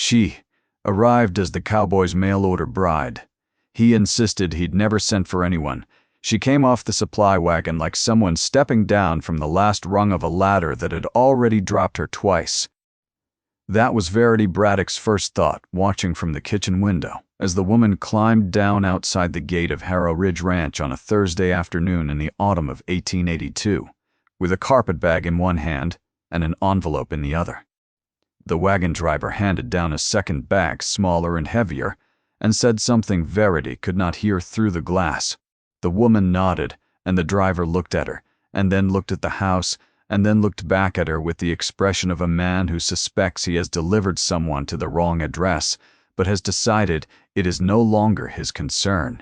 She arrived as the cowboy's mail-order bride. He insisted he'd never sent for anyone. She came off the supply wagon like someone stepping down from the last rung of a ladder that had already dropped her twice. That was Verity Braddock's first thought, watching from the kitchen window, as the woman climbed down outside the gate of Harrow Ridge Ranch on a Thursday afternoon in the autumn of 1882, with a carpetbag in one hand and an envelope in the other. The wagon driver handed down a second bag, smaller and heavier, and said something Verity could not hear through the glass. The woman nodded, and the driver looked at her, and then looked at the house, and then looked back at her with the expression of a man who suspects he has delivered someone to the wrong address, but has decided it is no longer his concern.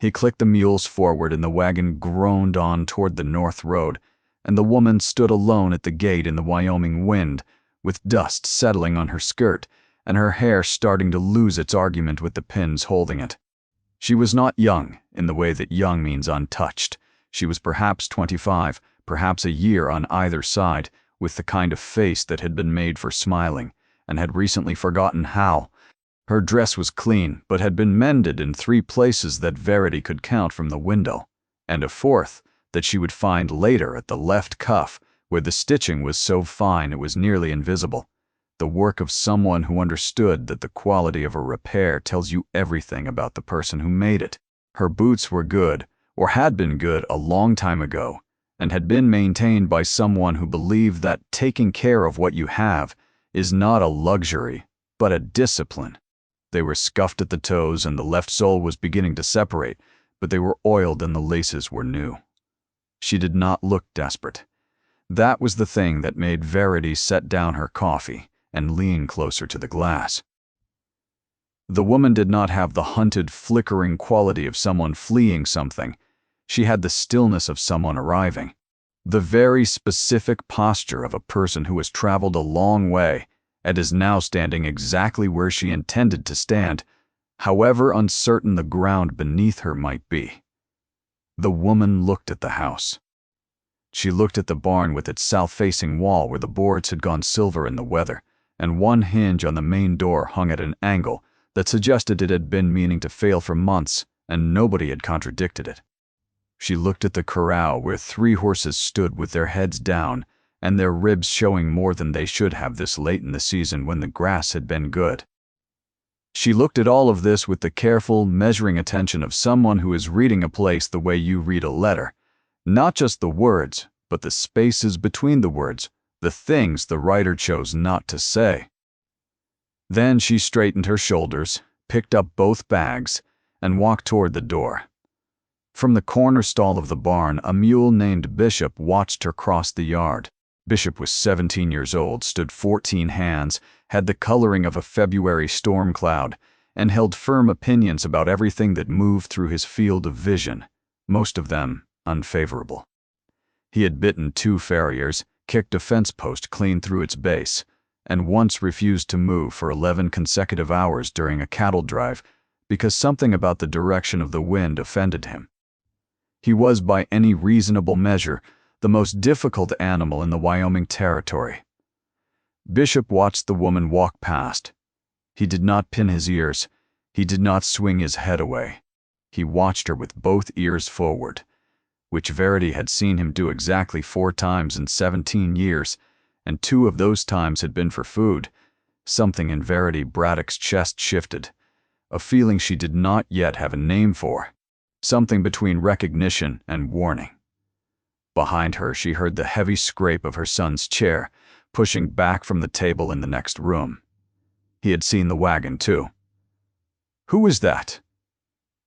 He clicked the mules forward, and the wagon groaned on toward the north road, and the woman stood alone at the gate in the Wyoming wind, with dust settling on her skirt, and her hair starting to lose its argument with the pins holding it. She was not young, in the way that young means untouched. She was perhaps 25, perhaps a year on either side, with the kind of face that had been made for smiling, and had recently forgotten how. Her dress was clean, but had been mended in 3 places that Verity could count from the window, and a 4th that she would find later at the left cuff, where the stitching was so fine it was nearly invisible. The work of someone who understood that the quality of a repair tells you everything about the person who made it. Her boots were good, or had been good a long time ago, and had been maintained by someone who believed that taking care of what you have is not a luxury, but a discipline. They were scuffed at the toes, and the left sole was beginning to separate, but they were oiled and the laces were new. She did not look desperate. That was the thing that made Verity set down her coffee and lean closer to the glass. The woman did not have the hunted, flickering quality of someone fleeing something. She had the stillness of someone arriving. The very specific posture of a person who has traveled a long way and is now standing exactly where she intended to stand, however uncertain the ground beneath her might be. The woman looked at the house. She looked at the barn with its south-facing wall where the boards had gone silver in the weather, and one hinge on the main door hung at an angle that suggested it had been meaning to fail for months, and nobody had contradicted it. She looked at the corral where 3 horses stood with their heads down and their ribs showing more than they should have this late in the season when the grass had been good. She looked at all of this with the careful, measuring attention of someone who is reading a place the way you read a letter. Not just the words, but the spaces between the words, the things the writer chose not to say. Then she straightened her shoulders, picked up both bags, and walked toward the door. From the corner stall of the barn, a mule named Bishop watched her cross the yard. Bishop was 17 years old, stood 14 hands, had the coloring of a February storm cloud, and held firm opinions about everything that moved through his field of vision, most of them unfavorable. He had bitten 2 farriers, kicked a fence post clean through its base, and once refused to move for 11 consecutive hours during a cattle drive because something about the direction of the wind offended him. He was, by any reasonable measure, the most difficult animal in the Wyoming Territory. Bishop watched the woman walk past. He did not pin his ears. He did not swing his head away. He watched her with both ears forward, which Verity had seen him do exactly 4 times in 17 years, and 2 of those times had been for food. Something in Verity Braddock's chest shifted, a feeling she did not yet have a name for, something between recognition and warning. Behind her, she heard the heavy scrape of her son's chair, pushing back from the table in the next room. He had seen the wagon, too. "Who is that?"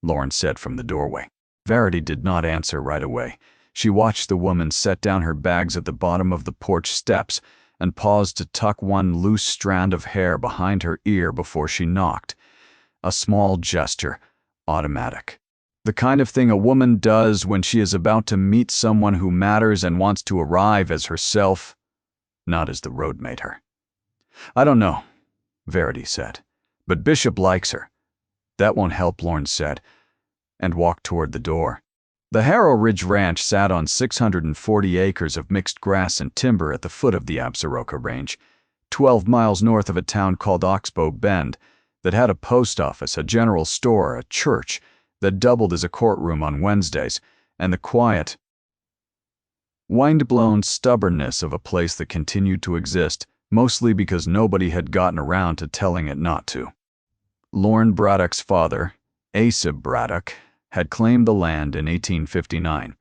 Lawrence said from the doorway. Verity did not answer right away. She watched the woman set down her bags at the bottom of the porch steps and paused to tuck one loose strand of hair behind her ear before she knocked. A small gesture, automatic. The kind of thing a woman does when she is about to meet someone who matters and wants to arrive as herself, not as the road made her. "I don't know," Verity said, "but Bishop likes her." "That won't help," Lawrence said, and walked toward the door. The Harrow Ridge Ranch sat on 640 acres of mixed grass and timber at the foot of the Absaroka Range, 12 miles north of a town called Oxbow Bend, that had a post office, a general store, a church that doubled as a courtroom on Wednesdays, and the quiet, wind-blown stubbornness of a place that continued to exist, mostly because nobody had gotten around to telling it not to. Lorne Braddock's father, Asa Braddock, had claimed the land in 1859,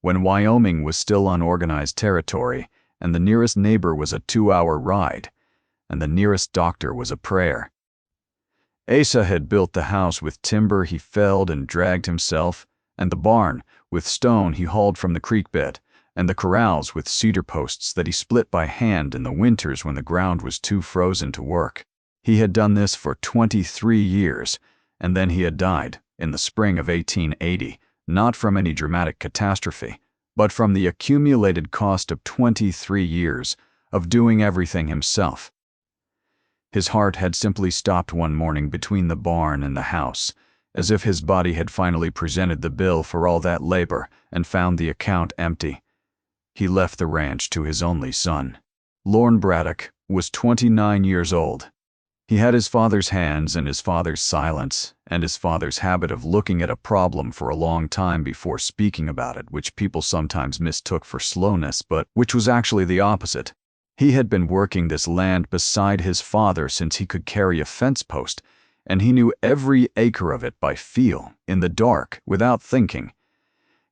when Wyoming was still unorganized territory, and the nearest neighbor was a 2-hour ride, and the nearest doctor was a prayer. Asa had built the house with timber he felled and dragged himself, and the barn with stone he hauled from the creek bed, and the corrals with cedar posts that he split by hand in the winters when the ground was too frozen to work. He had done this for 23 years, and then he had died in the spring of 1880, not from any dramatic catastrophe, but from the accumulated cost of 23 years of doing everything himself. His heart had simply stopped one morning between the barn and the house, as if his body had finally presented the bill for all that labor and found the account empty. He left the ranch to his only son. Lorne Braddock was 29 years old. He had his father's hands and his father's silence and his father's habit of looking at a problem for a long time before speaking about it, which people sometimes mistook for slowness, but which was actually the opposite. He had been working this land beside his father since he could carry a fence post, and he knew every acre of it by feel, in the dark, without thinking.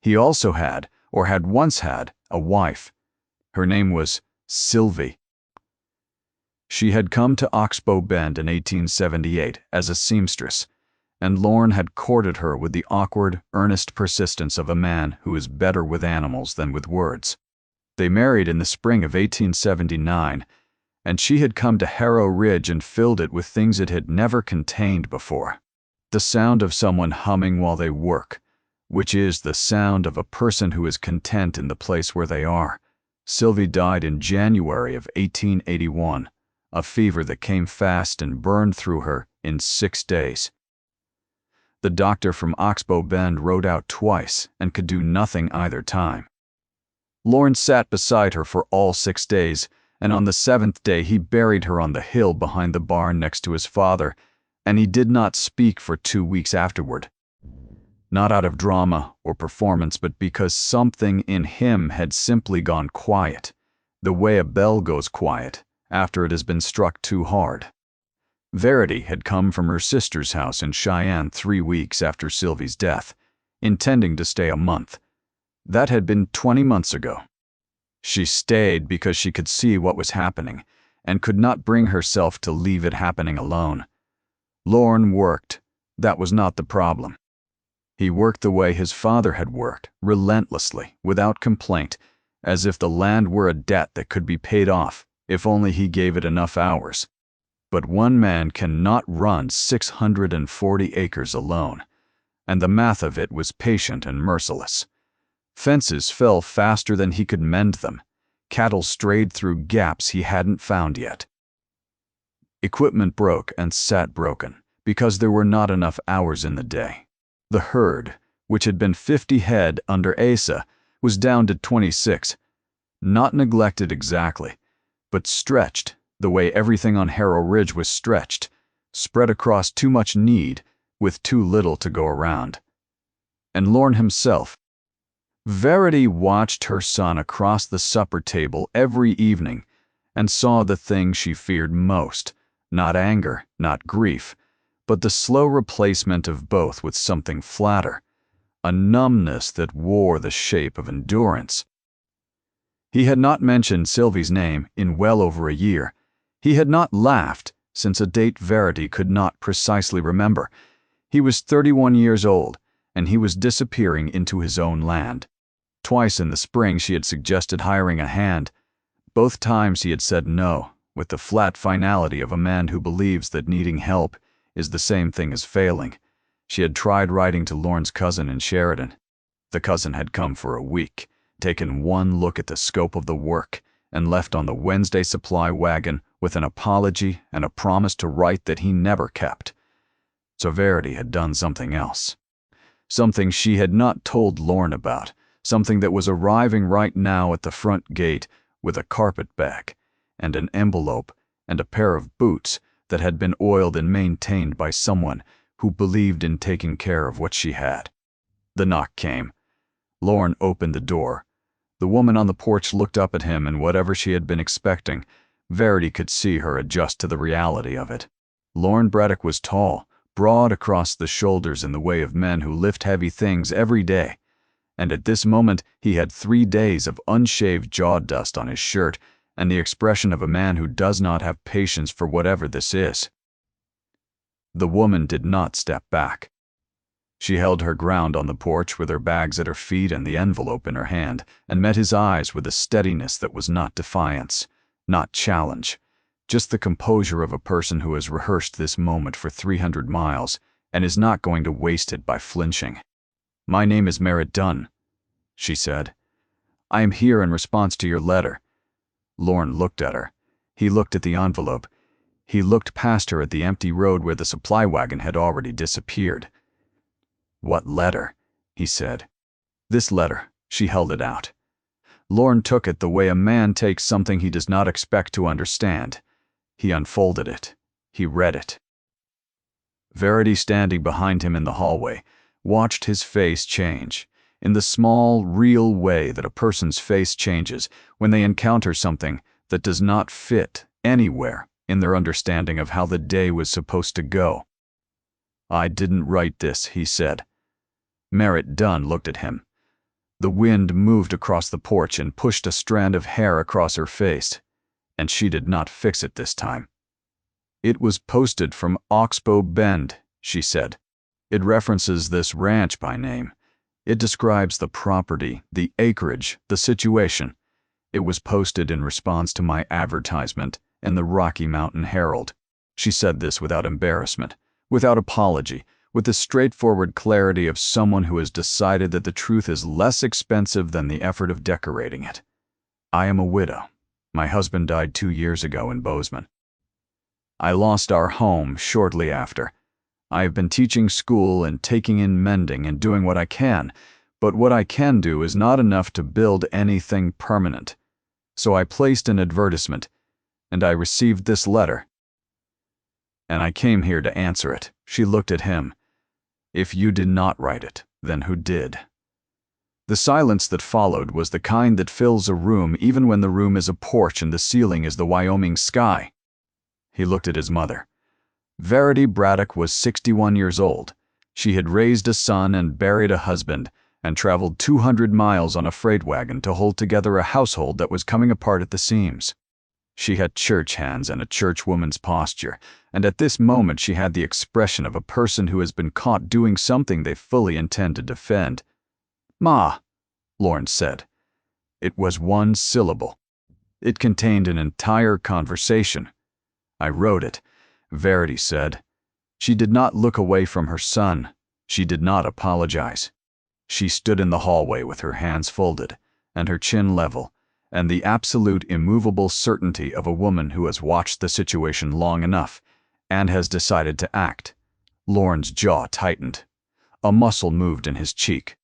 He also had, or had once had, a wife. Her name was Sylvie. She had come to Oxbow Bend in 1878 as a seamstress, and Lorne had courted her with the awkward, earnest persistence of a man who is better with animals than with words. They married in the spring of 1879, and she had come to Harrow Ridge and filled it with things it had never contained before. The sound of someone humming while they work, which is the sound of a person who is content in the place where they are. Sylvie died in January of 1881, a fever that came fast and burned through her in 6 days. The doctor from Oxbow Bend rode out twice and could do nothing either time. Lorne sat beside her for all 6 days, and on the 7th day he buried her on the hill behind the barn next to his father, and he did not speak for 2 weeks afterward. Not out of drama or performance, but because something in him had simply gone quiet, the way a bell goes quiet after it has been struck too hard. Verity had come from her sister's house in Cheyenne 3 weeks after Sylvie's death, intending to stay a month. That had been 20 months ago. She stayed because she could see what was happening and could not bring herself to leave it happening alone. Lorne worked. That was not the problem. He worked the way his father had worked, relentlessly, without complaint, as if the land were a debt that could be paid off if only he gave it enough hours. But one man cannot run 640 acres alone, and the math of it was patient and merciless. Fences fell faster than he could mend them. Cattle strayed through gaps he hadn't found yet. Equipment broke and sat broken because there were not enough hours in the day. The herd, which had been 50 head under Asa, was down to 26. Not neglected exactly, but stretched the way everything on Harrow Ridge was stretched, spread across too much need with too little to go around. And Lorne himself. Verity watched her son across the supper table every evening and saw the thing she feared most, not anger, not grief, but the slow replacement of both with something flatter, a numbness that wore the shape of endurance. He had not mentioned Sylvie's name in well over a year. He had not laughed since a date Verity could not precisely remember. He was 31 years old, and he was disappearing into his own land. Twice in the spring she had suggested hiring a hand. Both times he had said no, with the flat finality of a man who believes that needing help is the same thing as failing. She had tried writing to Lorne's cousin in Sheridan. The cousin had come for a week, taken one look at the scope of the work, and left on the Wednesday supply wagon with an apology and a promise to write that he never kept. So Verity had done something else. Something she had not told Lorne about. Something that was arriving right now at the front gate with a carpet bag and an envelope and a pair of boots that had been oiled and maintained by someone who believed in taking care of what she had. The knock came. Lorne opened the door. The woman on the porch looked up at him, and whatever she had been expecting, Verity could see her adjust to the reality of it. Lorne Braddock was tall, broad across the shoulders in the way of men who lift heavy things every day, and at this moment he had 3 days of unshaved jaw dust on his shirt and the expression of a man who does not have patience for whatever this is. The woman did not step back. She held her ground on the porch with her bags at her feet and the envelope in her hand, and met his eyes with a steadiness that was not defiance, not challenge, just the composure of a person who has rehearsed this moment for 300 miles and is not going to waste it by flinching. "My name is Merritt Dunn," she said. "I am here in response to your letter." Lorne looked at her. He looked at the envelope. He looked past her at the empty road where the supply wagon had already disappeared. "What letter?" he said. "This letter." She held it out. Lorne took it the way a man takes something he does not expect to understand. He unfolded it. He read it. Verity, standing behind him in the hallway, watched his face change, in the small, real way that a person's face changes when they encounter something that does not fit anywhere in their understanding of how the day was supposed to go. "I didn't write this," he said. Merritt Dunn looked at him. The wind moved across the porch and pushed a strand of hair across her face, and she did not fix it this time. "It was posted from Oxbow Bend," she said. "It references this ranch by name. It describes the property, the acreage, the situation. It was posted in response to my advertisement in the Rocky Mountain Herald." She said this without embarrassment, without apology, with the straightforward clarity of someone who has decided that the truth is less expensive than the effort of decorating it. "I am a widow. My husband died 2 years ago in Bozeman. I lost our home shortly after. I have been teaching school and taking in mending and doing what I can, but what I can do is not enough to build anything permanent. So I placed an advertisement, and I received this letter. And I came here to answer it." She looked at him. "If you did not write it, then who did?" The silence that followed was the kind that fills a room even when the room is a porch and the ceiling is the Wyoming sky. He looked at his mother. Verity Braddock was 61 years old. She had raised a son and buried a husband, and traveled 200 miles on a freight wagon to hold together a household that was coming apart at the seams. She had church hands and a churchwoman's posture, and at this moment she had the expression of a person who has been caught doing something they fully intend to defend. "Ma," Lorne said. It was one syllable. It contained an entire conversation. "I wrote it," Verity said. She did not look away from her son. She did not apologize. She stood in the hallway with her hands folded and her chin level, and the absolute immovable certainty of a woman who has watched the situation long enough and has decided to act. Lorne's jaw tightened. A muscle moved in his cheek.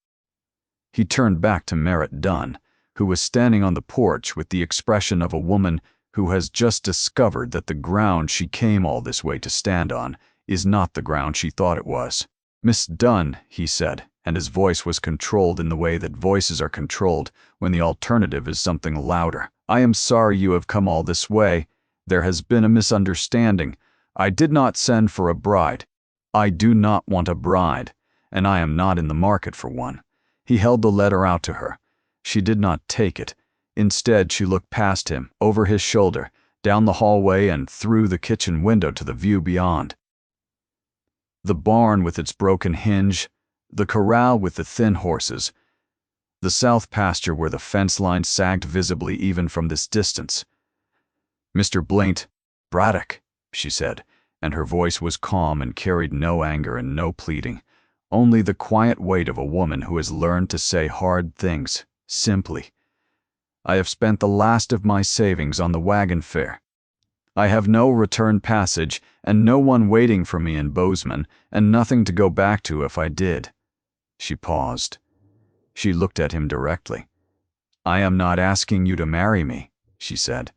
He turned back to Merritt Dunn, who was standing on the porch with the expression of a woman who has just discovered that the ground she came all this way to stand on is not the ground she thought it was. "Miss Dunn," he said, and his voice was controlled in the way that voices are controlled when the alternative is something louder. "I am sorry you have come all this way. There has been a misunderstanding. I did not send for a bride. I do not want a bride, and I am not in the market for one." He held the letter out to her. She did not take it. Instead, she looked past him, over his shoulder, down the hallway and through the kitchen window to the view beyond. The barn with its broken hinge, the corral with the thin horses, the south pasture where the fence line sagged visibly even from this distance. "Mr. Braddock," she said, and her voice was calm and carried no anger and no pleading, only the quiet weight of a woman who has learned to say hard things, simply. "I have spent the last of my savings on the wagon fare. I have no return passage and no one waiting for me in Bozeman, and nothing to go back to if I did." She paused. She looked at him directly. "I am not asking you to marry me," she said.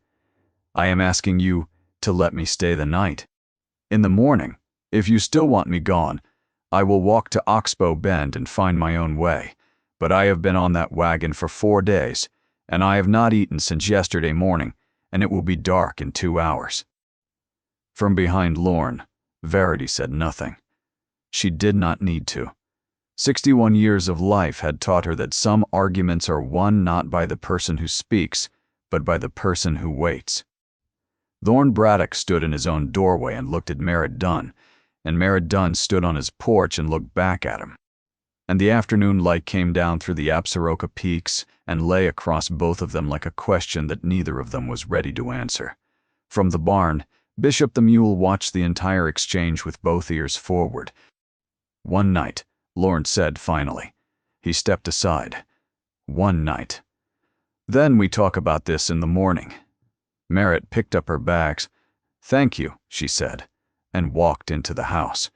"I am asking you to let me stay the night. In the morning, if you still want me gone, I will walk to Oxbow Bend and find my own way. But I have been on that wagon for 4 days, and I have not eaten since yesterday morning, and it will be dark in 2 hours." From behind Lorne, Verity said nothing. She did not need to. 61 years of life had taught her that some arguments are won not by the person who speaks, but by the person who waits. Lorne Braddock stood in his own doorway and looked at Merritt Dunn, and Merritt Dunn stood on his porch and looked back at him. And the afternoon light came down through the Absaroka peaks and lay across both of them like a question that neither of them was ready to answer. From the barn, Bishop the mule watched the entire exchange with both ears forward. "One night," Lorne said finally. He stepped aside. "One night. Then we talk about this in the morning." Merritt picked up her bags. "Thank you," she said, and walked into the house.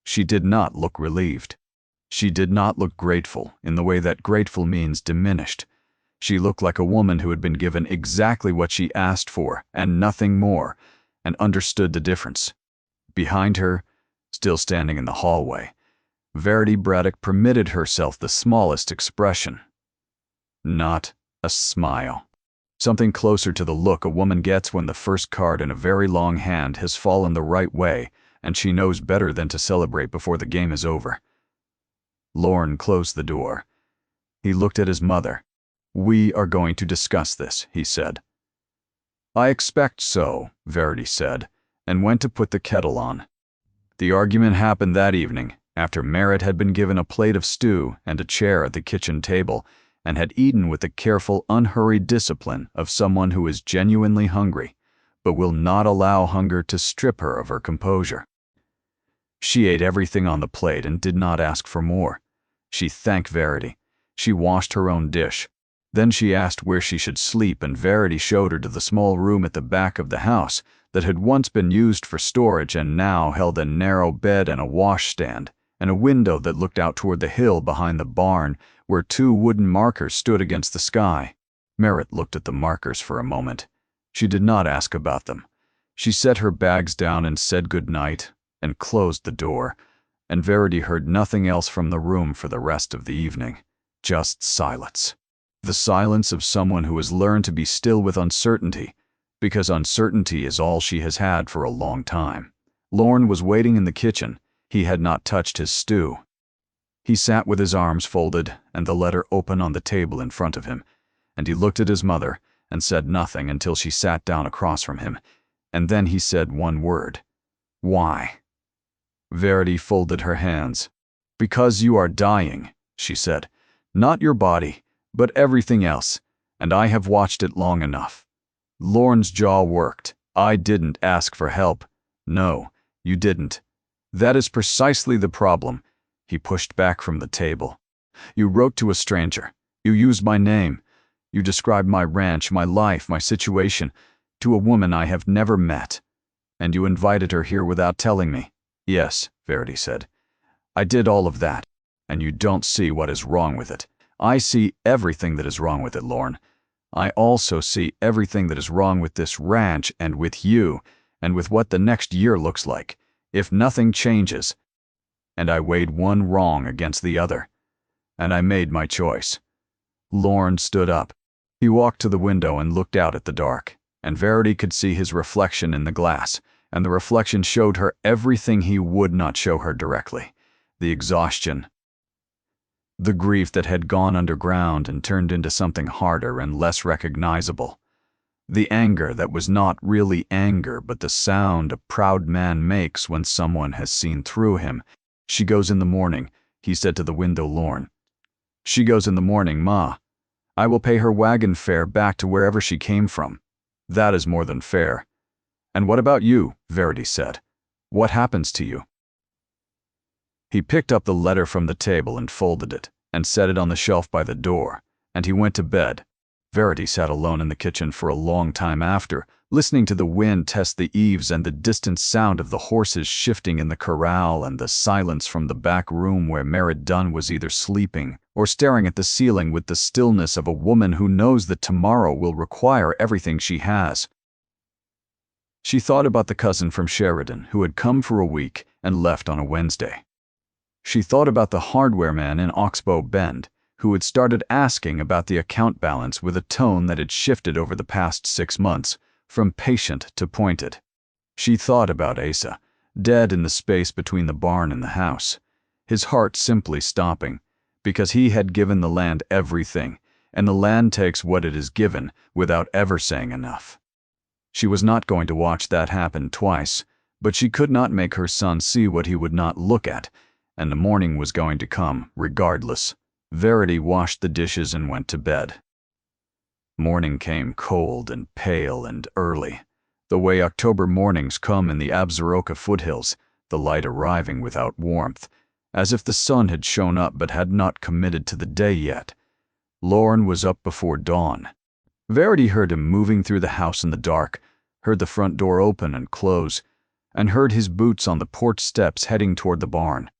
She did not look relieved. She did not look grateful in the way that grateful means diminished. She looked like a woman who had been given exactly what she asked for and nothing more, and understood the difference. Behind her, still standing in the hallway, Verity Braddock permitted herself the smallest expression. Not a smile. Something closer to the look a woman gets when the first card in a very long hand has fallen the right way and she knows better than to celebrate before the game is over. Lorne closed the door. He looked at his mother. "We are going to discuss this," he said. "I expect so," Verity said, and went to put the kettle on. The argument happened that evening, after Merritt had been given a plate of stew and a chair at the kitchen table, and had eaten with the careful, unhurried discipline of someone who is genuinely hungry, but will not allow hunger to strip her of her composure. She ate everything on the plate and did not ask for more. She thanked Verity. She washed her own dish. Then she asked where she should sleep, and Verity showed her to the small room at the back of the house that had once been used for storage and now held a narrow bed and a washstand, and a window that looked out toward the hill behind the barn, where 2 wooden markers stood against the sky. Merritt looked at the markers for a moment. She did not ask about them. She set her bags down and said good night, and closed the door, and Verity heard nothing else from the room for the rest of the evening. Just silence. The silence of someone who has learned to be still with uncertainty, because uncertainty is all she has had for a long time. Lorne was waiting in the kitchen. He had not touched his stew. He sat with his arms folded and the letter open on the table in front of him, and he looked at his mother and said nothing until she sat down across from him, and then he said one word. "Why?" Verity folded her hands. "Because you are dying," she said. "Not your body, but everything else, and I have watched it long enough." Lorne's jaw worked. "I didn't ask for help." "No, you didn't. That is precisely the problem." He pushed back from the table. "You wrote to a stranger. You used my name. You described my ranch, my life, my situation, to a woman I have never met. And you invited her here without telling me." "Yes," Verity said. "I did all of that, and you don't see what is wrong with it." "I see everything that is wrong with it, Lorne. I also see everything that is wrong with this ranch and with you, and with what the next year looks like, if nothing changes." And I weighed one wrong against the other, and I made my choice. Lorne stood up. He walked to the window and looked out at the dark, and Verity could see his reflection in the glass, and the reflection showed her everything he would not show her directly: the exhaustion, the grief that had gone underground and turned into something harder and less recognizable, the anger that was not really anger but the sound a proud man makes when someone has seen through him. "She goes in the morning," he said to the window Lorne. "She goes in the morning, Ma. I will pay her wagon fare back to wherever she came from. That is more than fair." "And what about you?" Verity said. "What happens to you?" He picked up the letter from the table and folded it, and set it on the shelf by the door, and he went to bed. Verity sat alone in the kitchen for a long time after, listening to the wind test the eaves and the distant sound of the horses shifting in the corral and the silence from the back room where Merritt Dunn was either sleeping or staring at the ceiling with the stillness of a woman who knows that tomorrow will require everything she has. She thought about the cousin from Sheridan who had come for a week and left on a Wednesday. She thought about the hardware man in Oxbow Bend who had started asking about the account balance with a tone that had shifted over the past 6 months, from patient to pointed. She thought about Asa, dead in the space between the barn and the house, his heart simply stopping, because he had given the land everything, and the land takes what it is given without ever saying enough. She was not going to watch that happen twice, but she could not make her son see what he would not look at, and the morning was going to come, regardless. Verity washed the dishes and went to bed. Morning came cold and pale and early, the way October mornings come in the Absaroka foothills, the light arriving without warmth, as if the sun had shown up but had not committed to the day yet. Lorne was up before dawn. Verity heard him moving through the house in the dark, heard the front door open and close, and heard his boots on the porch steps heading toward the barn.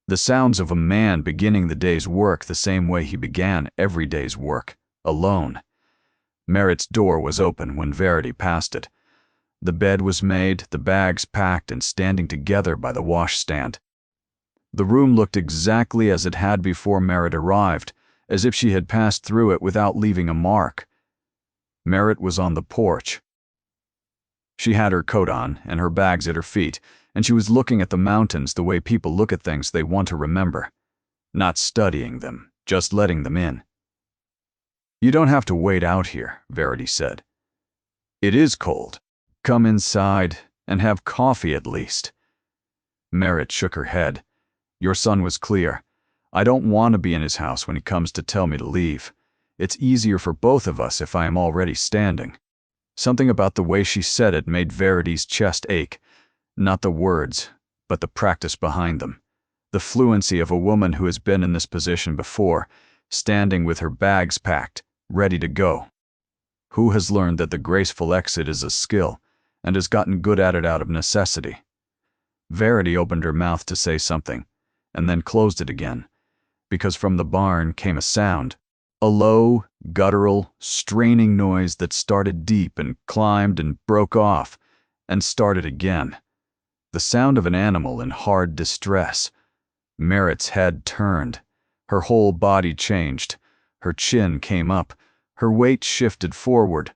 The sounds of a man beginning the day's work the same way he began every day's work, alone. Merritt's door was open when Verity passed it. The bed was made, the bags packed and standing together by the washstand. The room looked exactly as it had before Merritt arrived, as if she had passed through it without leaving a mark. Merritt was on the porch. She had her coat on and her bags at her feet, and she was looking at the mountains the way people look at things they want to remember. Not studying them, just letting them in. "You don't have to wait out here," Verity said. "It is cold. Come inside and have coffee at least." Merritt shook her head. "Your son was clear. I don't want to be in his house when he comes to tell me to leave. It's easier for both of us if I am already standing." Something about the way she said it made Verity's chest ache. Not the words, but the practice behind them. The fluency of a woman who has been in this position before, standing with her bags packed, ready to go. Who has learned that the graceful exit is a skill, and has gotten good at it out of necessity. Verity opened her mouth to say something, and then closed it again, because from the barn came a sound. A low, guttural, straining noise that started deep and climbed and broke off, and started again. The sound of an animal in hard distress. Merritt's head turned. Her whole body changed. Her chin came up. Her weight shifted forward.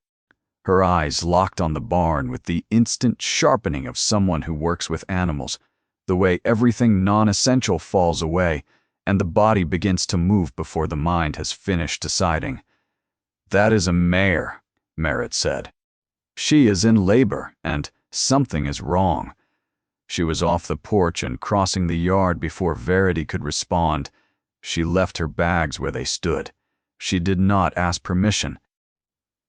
Her eyes locked on the barn with the instant sharpening of someone who works with animals, the way everything non-essential falls away, and the body begins to move before the mind has finished deciding. "That is a mare," Merritt said. "She is in labor, and something is wrong." She was off the porch and crossing the yard before Verity could respond. She left her bags where they stood. She did not ask permission.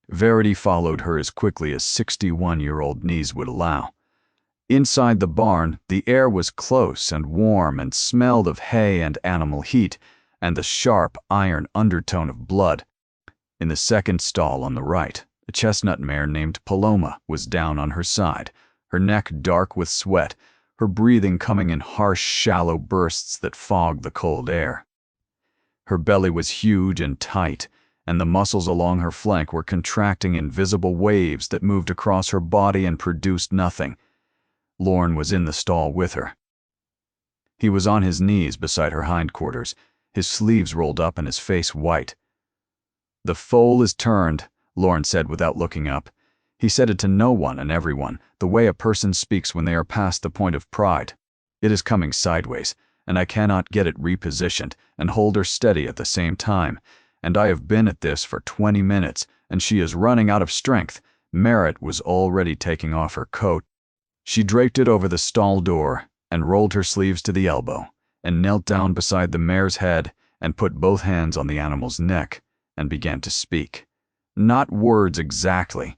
Verity followed her as quickly as 61-year-old knees would allow. Inside the barn, the air was close and warm and smelled of hay and animal heat, and the sharp, iron undertone of blood. In the second stall on the right, a chestnut mare named Paloma was down on her side, her neck dark with sweat, her breathing coming in harsh, shallow bursts that fogged the cold air. Her belly was huge and tight, and the muscles along her flank were contracting in visible waves that moved across her body and produced nothing. Lorne was in the stall with her. He was on his knees beside her hindquarters, his sleeves rolled up and his face white. "The foal is turned," Lorne said without looking up. He said it to no one and everyone, the way a person speaks when they are past the point of pride. "It is coming sideways, and I cannot get it repositioned and hold her steady at the same time, and I have been at this for 20 minutes, and she is running out of strength." Merritt was already taking off her coat. She draped it over the stall door and rolled her sleeves to the elbow, and knelt down beside the mare's head and put both hands on the animal's neck and began to speak. Not words exactly.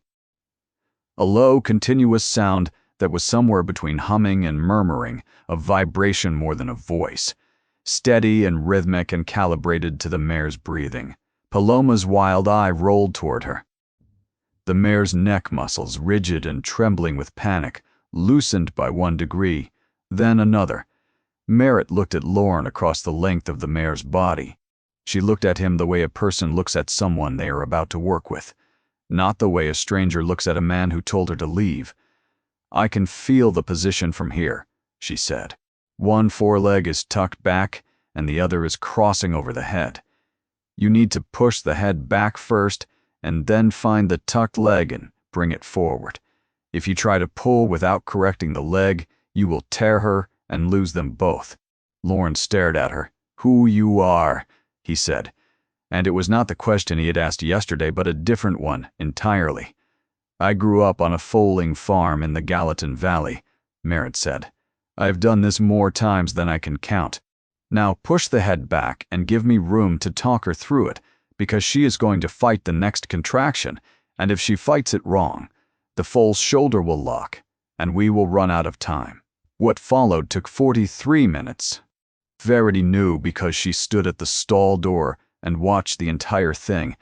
A low, continuous sound that was somewhere between humming and murmuring, a vibration more than a voice, steady and rhythmic and calibrated to the mare's breathing. Paloma's wild eye rolled toward her. The mare's neck muscles, rigid and trembling with panic, loosened by 1 degree, then another. Merritt looked at Lorne across the length of the mare's body. She looked at him the way a person looks at someone they are about to work with, not the way a stranger looks at a man who told her to leave. I can feel the position from here, she said. One foreleg is tucked back and the other is crossing over the head. You need to push the head back first and then find the tucked leg and bring it forward. If you try to pull without correcting the leg, you will tear her and lose them both. Lorne stared at her. Who you are, he said. And it was not the question he had asked yesterday, but a different one entirely. I grew up on a foaling farm in the Gallatin Valley, Merritt said. I have done this more times than I can count. Now push the head back and give me room to talk her through it, because she is going to fight the next contraction, and if she fights it wrong, the foal's shoulder will lock, and we will run out of time. What followed took 43 minutes. Verity knew because she stood at the stall door and watched the entire thing,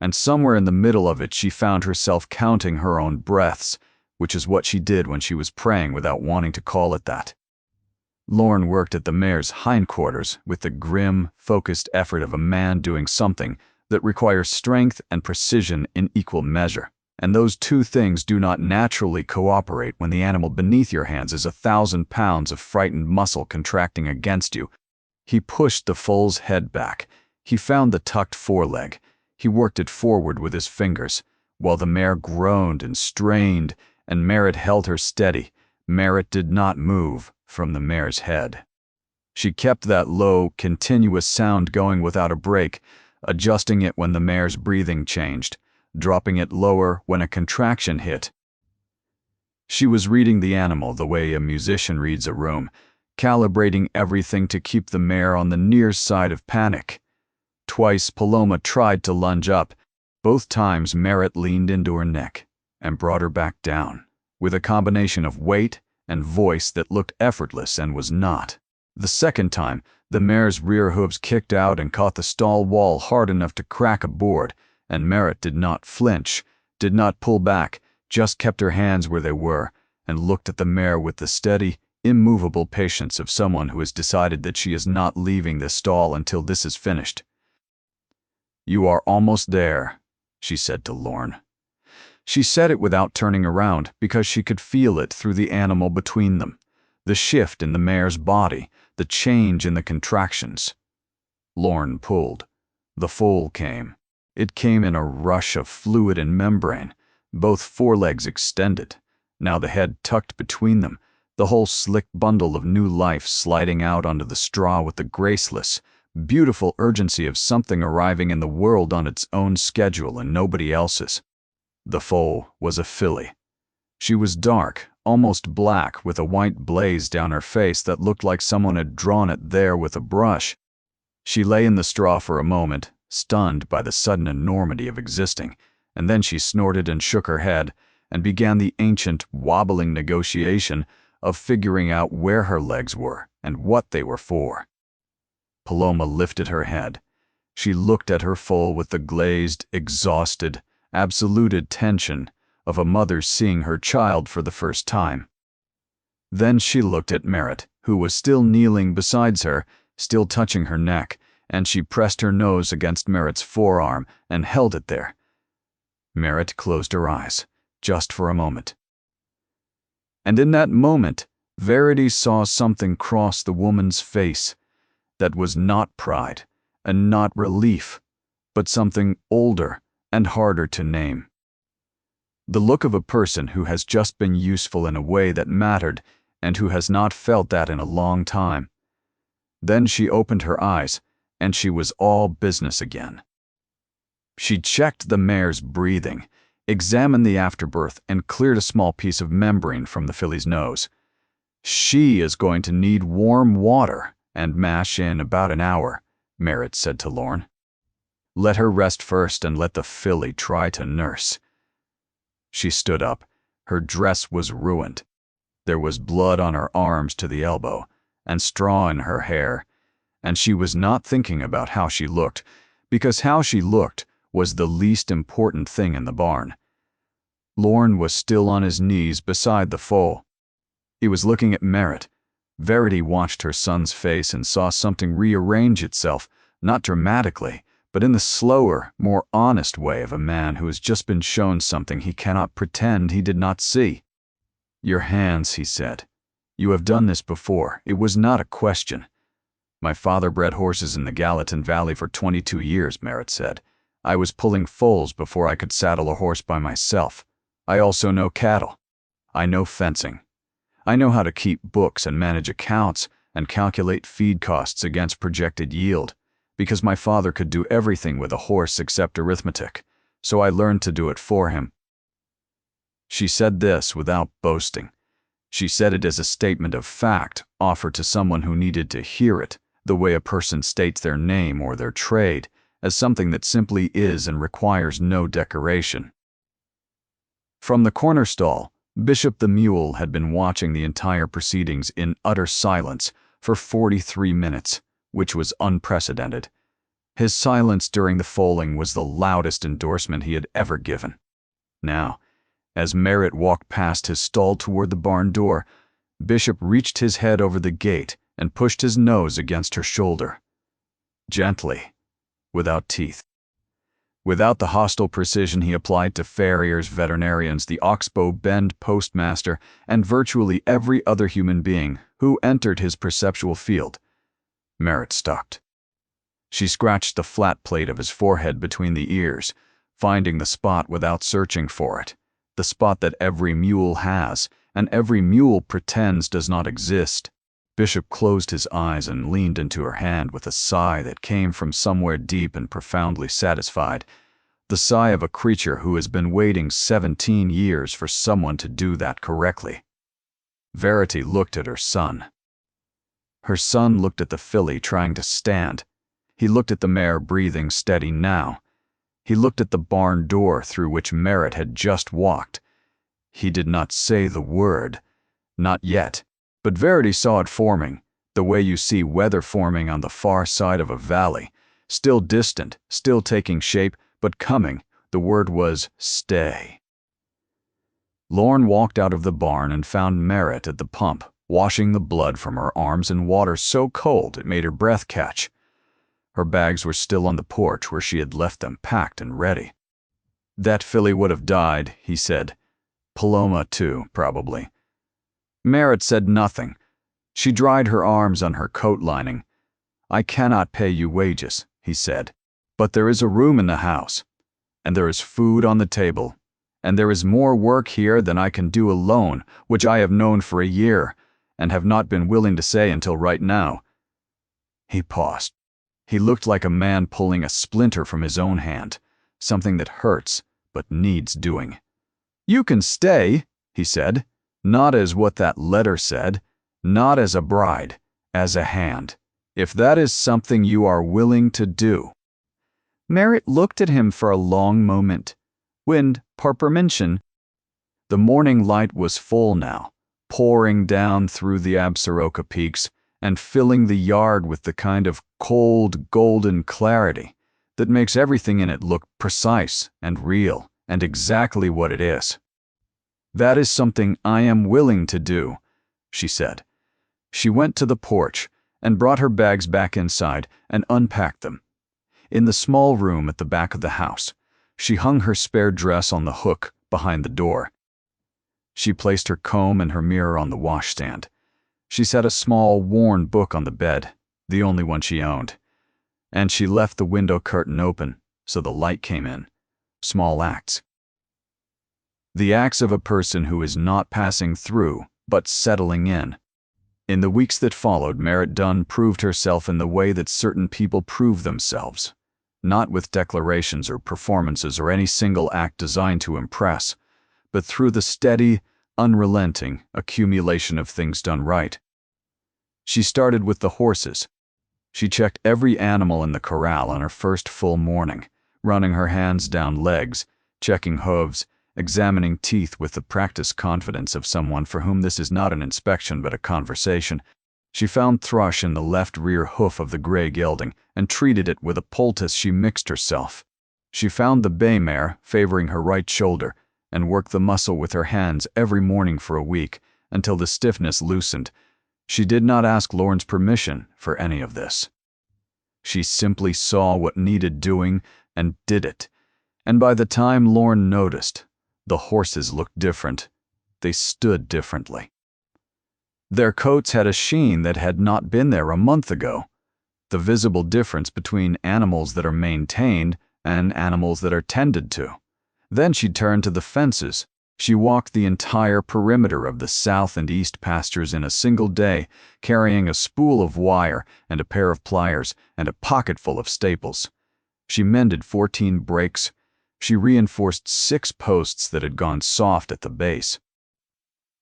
and somewhere in the middle of it she found herself counting her own breaths, which is what she did when she was praying without wanting to call it that. Lorne worked at the mare's hindquarters with the grim, focused effort of a man doing something that requires strength and precision in equal measure. And those two things do not naturally cooperate when the animal beneath your hands is 1,000 pounds of frightened muscle contracting against you. He pushed the foal's head back. He found the tucked foreleg. He worked it forward with his fingers, while the mare groaned and strained, and Merritt held her steady. Merritt did not move from the mare's head. She kept that low, continuous sound going without a break, adjusting it when the mare's breathing changed, dropping it lower when a contraction hit. She was reading the animal the way a musician reads a room, calibrating everything to keep the mare on the near side of panic. Twice Paloma tried to lunge up. Both times Merritt leaned into her neck and brought her back down, with a combination of weight and voice that looked effortless and was not. The second time, the mare's rear hooves kicked out and caught the stall wall hard enough to crack a board, and Merritt did not flinch, did not pull back, just kept her hands where they were, and looked at the mare with the steady, immovable patience of someone who has decided that she is not leaving the stall until this is finished. You are almost there, she said to Lorne. She said it without turning around because she could feel it through the animal between them, the shift in the mare's body, the change in the contractions. Lorne pulled. The foal came. It came in a rush of fluid and membrane, both forelegs extended, now the head tucked between them, the whole slick bundle of new life sliding out onto the straw with the graceless, beautiful urgency of something arriving in the world on its own schedule and nobody else's. The foal was a filly. She was dark, almost black, with a white blaze down her face that looked like someone had drawn it there with a brush. She lay in the straw for a moment, stunned by the sudden enormity of existing, and then she snorted and shook her head, and began the ancient, wobbling negotiation of figuring out where her legs were and what they were for. Paloma lifted her head. She looked at her foal with the glazed, exhausted, absoluted tension of a mother seeing her child for the first time. Then she looked at Merritt, who was still kneeling beside her, still touching her neck, and she pressed her nose against Merritt's forearm and held it there. Merritt closed her eyes, just for a moment. And in that moment, Verity saw something cross the woman's face that was not pride and not relief, but something older and harder to name. The look of a person who has just been useful in a way that mattered and who has not felt that in a long time. Then she opened her eyes, and she was all business again. She checked the mare's breathing, examined the afterbirth, and cleared a small piece of membrane from the filly's nose. She is going to need warm water and mash in about an hour, Merritt said to Lorne. Let her rest first and let the filly try to nurse. She stood up. Her dress was ruined. There was blood on her arms to the elbow, and straw in her hair, and she was not thinking about how she looked, because how she looked was the least important thing in the barn. Lorne was still on his knees beside the foal. He was looking at Merritt. Verity watched her son's face and saw something rearrange itself, not dramatically, but in the slower, more honest way of a man who has just been shown something he cannot pretend he did not see. Your hands, he said. You have done this before. It was not a question. My father bred horses in the Gallatin Valley for 22 years, Merritt said. I was pulling foals before I could saddle a horse by myself. I also know cattle. I know fencing. I know how to keep books and manage accounts and calculate feed costs against projected yield, because my father could do everything with a horse except arithmetic, so I learned to do it for him. She said this without boasting. She said it as a statement of fact offered to someone who needed to hear it, the way a person states their name or their trade, as something that simply is and requires no decoration. From the corner stall, Bishop the mule had been watching the entire proceedings in utter silence for 43 minutes, which was unprecedented. His silence during the foaling was the loudest endorsement he had ever given. Now, as Merritt walked past his stall toward the barn door, Bishop reached his head over the gate and pushed his nose against her shoulder. Gently, without teeth. Without the hostile precision he applied to farriers, veterinarians, the Oxbow Bend postmaster, and virtually every other human being who entered his perceptual field, Merritt stopped. She scratched the flat plate of his forehead between the ears, finding the spot without searching for it, the spot that every mule has, and every mule pretends does not exist. Bishop closed his eyes and leaned into her hand with a sigh that came from somewhere deep and profoundly satisfied, the sigh of a creature who has been waiting 17 years for someone to do that correctly. Verity looked at her son. Her son looked at the filly trying to stand. He looked at the mare breathing steady now. He looked at the barn door through which Merritt had just walked. He did not say the word. Not yet. But Verity saw it forming, the way you see weather forming on the far side of a valley, still distant, still taking shape, but coming. The word was stay. Lorne walked out of the barn and found Merritt at the pump, washing the blood from her arms in water so cold it made her breath catch. Her bags were still on the porch where she had left them packed and ready. That filly would have died, he said. Paloma, too, probably. Merritt said nothing. She dried her arms on her coat lining. I cannot pay you wages, he said, but there is a room in the house, and there is food on the table, and there is more work here than I can do alone, which I have known for a year, and have not been willing to say until right now. He paused. He looked like a man pulling a splinter from his own hand, something that hurts but needs doing. You can stay, he said. Not as what that letter said, not as a bride, as a hand, if that is something you are willing to do. Merritt looked at him for a long moment. Wind, Parpermenschen. The morning light was full now, pouring down through the Absaroka peaks and filling the yard with the kind of cold, golden clarity that makes everything in it look precise and real and exactly what it is. That is something I am willing to do, she said. She went to the porch and brought her bags back inside and unpacked them. In the small room at the back of the house, she hung her spare dress on the hook behind the door. She placed her comb and her mirror on the washstand. She set a small, worn book on the bed, the only one she owned, and she left the window curtain open so the light came in. Small acts. The acts of a person who is not passing through, but settling in. In the weeks that followed, Merritt Dunn proved herself in the way that certain people prove themselves, not with declarations or performances or any single act designed to impress, but through the steady, unrelenting accumulation of things done right. She started with the horses. She checked every animal in the corral on her first full morning, running her hands down legs, checking hooves, examining teeth with the practiced confidence of someone for whom this is not an inspection but a conversation. She found thrush in the left rear hoof of the gray gelding and treated it with a poultice she mixed herself. She found the bay mare favoring her right shoulder and worked the muscle with her hands every morning for a week until the stiffness loosened. She did not ask Lorne's permission for any of this. She simply saw what needed doing and did it, and by the time Lorne noticed, the horses looked different, they stood differently. Their coats had a sheen that had not been there a month ago, the visible difference between animals that are maintained and animals that are tended to. Then she turned to the fences. She walked the entire perimeter of the south and east pastures in a single day, carrying a spool of wire and a pair of pliers and a pocketful of staples. She mended 14 breaks. She reinforced 6 posts that had gone soft at the base.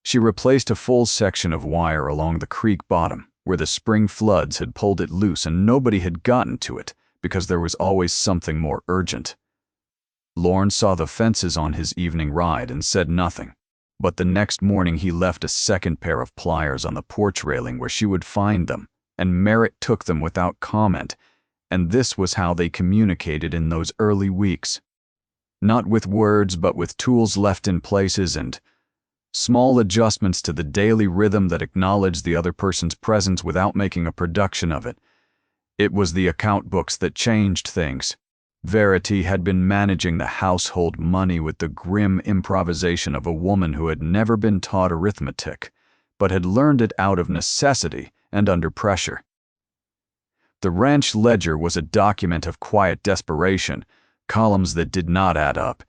She replaced a full section of wire along the creek bottom, where the spring floods had pulled it loose and nobody had gotten to it because there was always something more urgent. Lorne saw the fences on his evening ride and said nothing, but the next morning he left a second pair of pliers on the porch railing where she would find them, and Merritt took them without comment, and this was how they communicated in those early weeks. Not with words, but with tools left in places and small adjustments to the daily rhythm that acknowledged the other person's presence without making a production of it. It was the account books that changed things. Verity had been managing the household money with the grim improvisation of a woman who had never been taught arithmetic, but had learned it out of necessity and under pressure. The ranch ledger was a document of quiet desperation, columns that did not add up,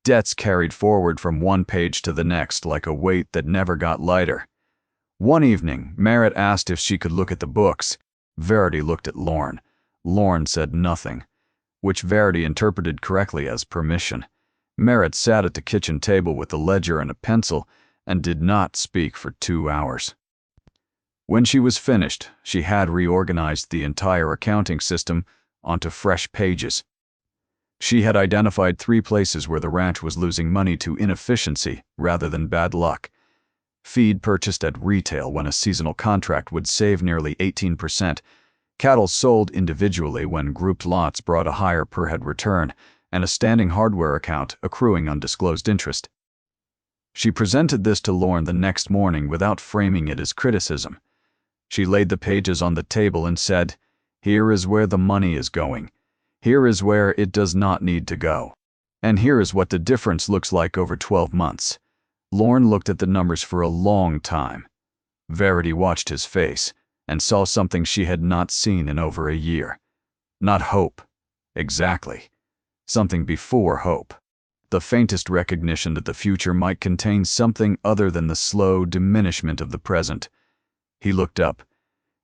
debts carried forward from one page to the next like a weight that never got lighter. One evening, Merritt asked if she could look at the books. Verity looked at Lorne. Lorne said nothing, which Verity interpreted correctly as permission. Merritt sat at the kitchen table with a ledger and a pencil and did not speak for 2 hours. When she was finished, she had reorganized the entire accounting system onto fresh pages. She had identified 3 places where the ranch was losing money to inefficiency rather than bad luck. Feed purchased at retail when a seasonal contract would save nearly 18%, cattle sold individually when grouped lots brought a higher per-head return, and a standing hardware account accruing undisclosed interest. She presented this to Lorne the next morning without framing it as criticism. She laid the pages on the table and said, "Here is where the money is going. Here is where it does not need to go. And here is what the difference looks like over 12 months. Lorne looked at the numbers for a long time. Verity watched his face and saw something she had not seen in over a year. Not hope, exactly. Something before hope. The faintest recognition that the future might contain something other than the slow diminishment of the present. He looked up.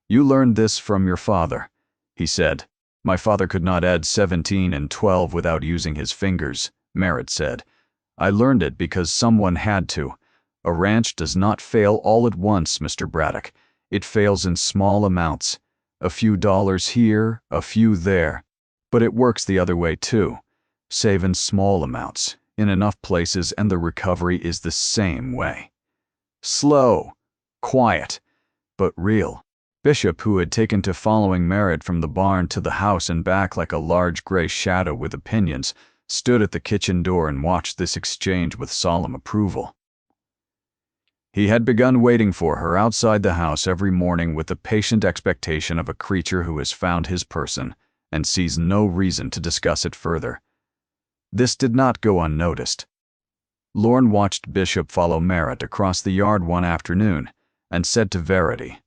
"You learned this from your father," he said. "My father could not add 17 and 12 without using his fingers," Merritt said. "I learned it because someone had to. A ranch does not fail all at once, Mr. Braddock. It fails in small amounts. A few dollars here, a few there. But it works the other way too. Save in small amounts, in enough places, and the recovery is the same way. Slow, quiet, but real." Bishop, who had taken to following Merritt from the barn to the house and back like a large gray shadow with opinions, stood at the kitchen door and watched this exchange with solemn approval. He had begun waiting for her outside the house every morning with the patient expectation of a creature who has found his person and sees no reason to discuss it further. This did not go unnoticed. Lorne watched Bishop follow Merritt across the yard one afternoon and said to Verity,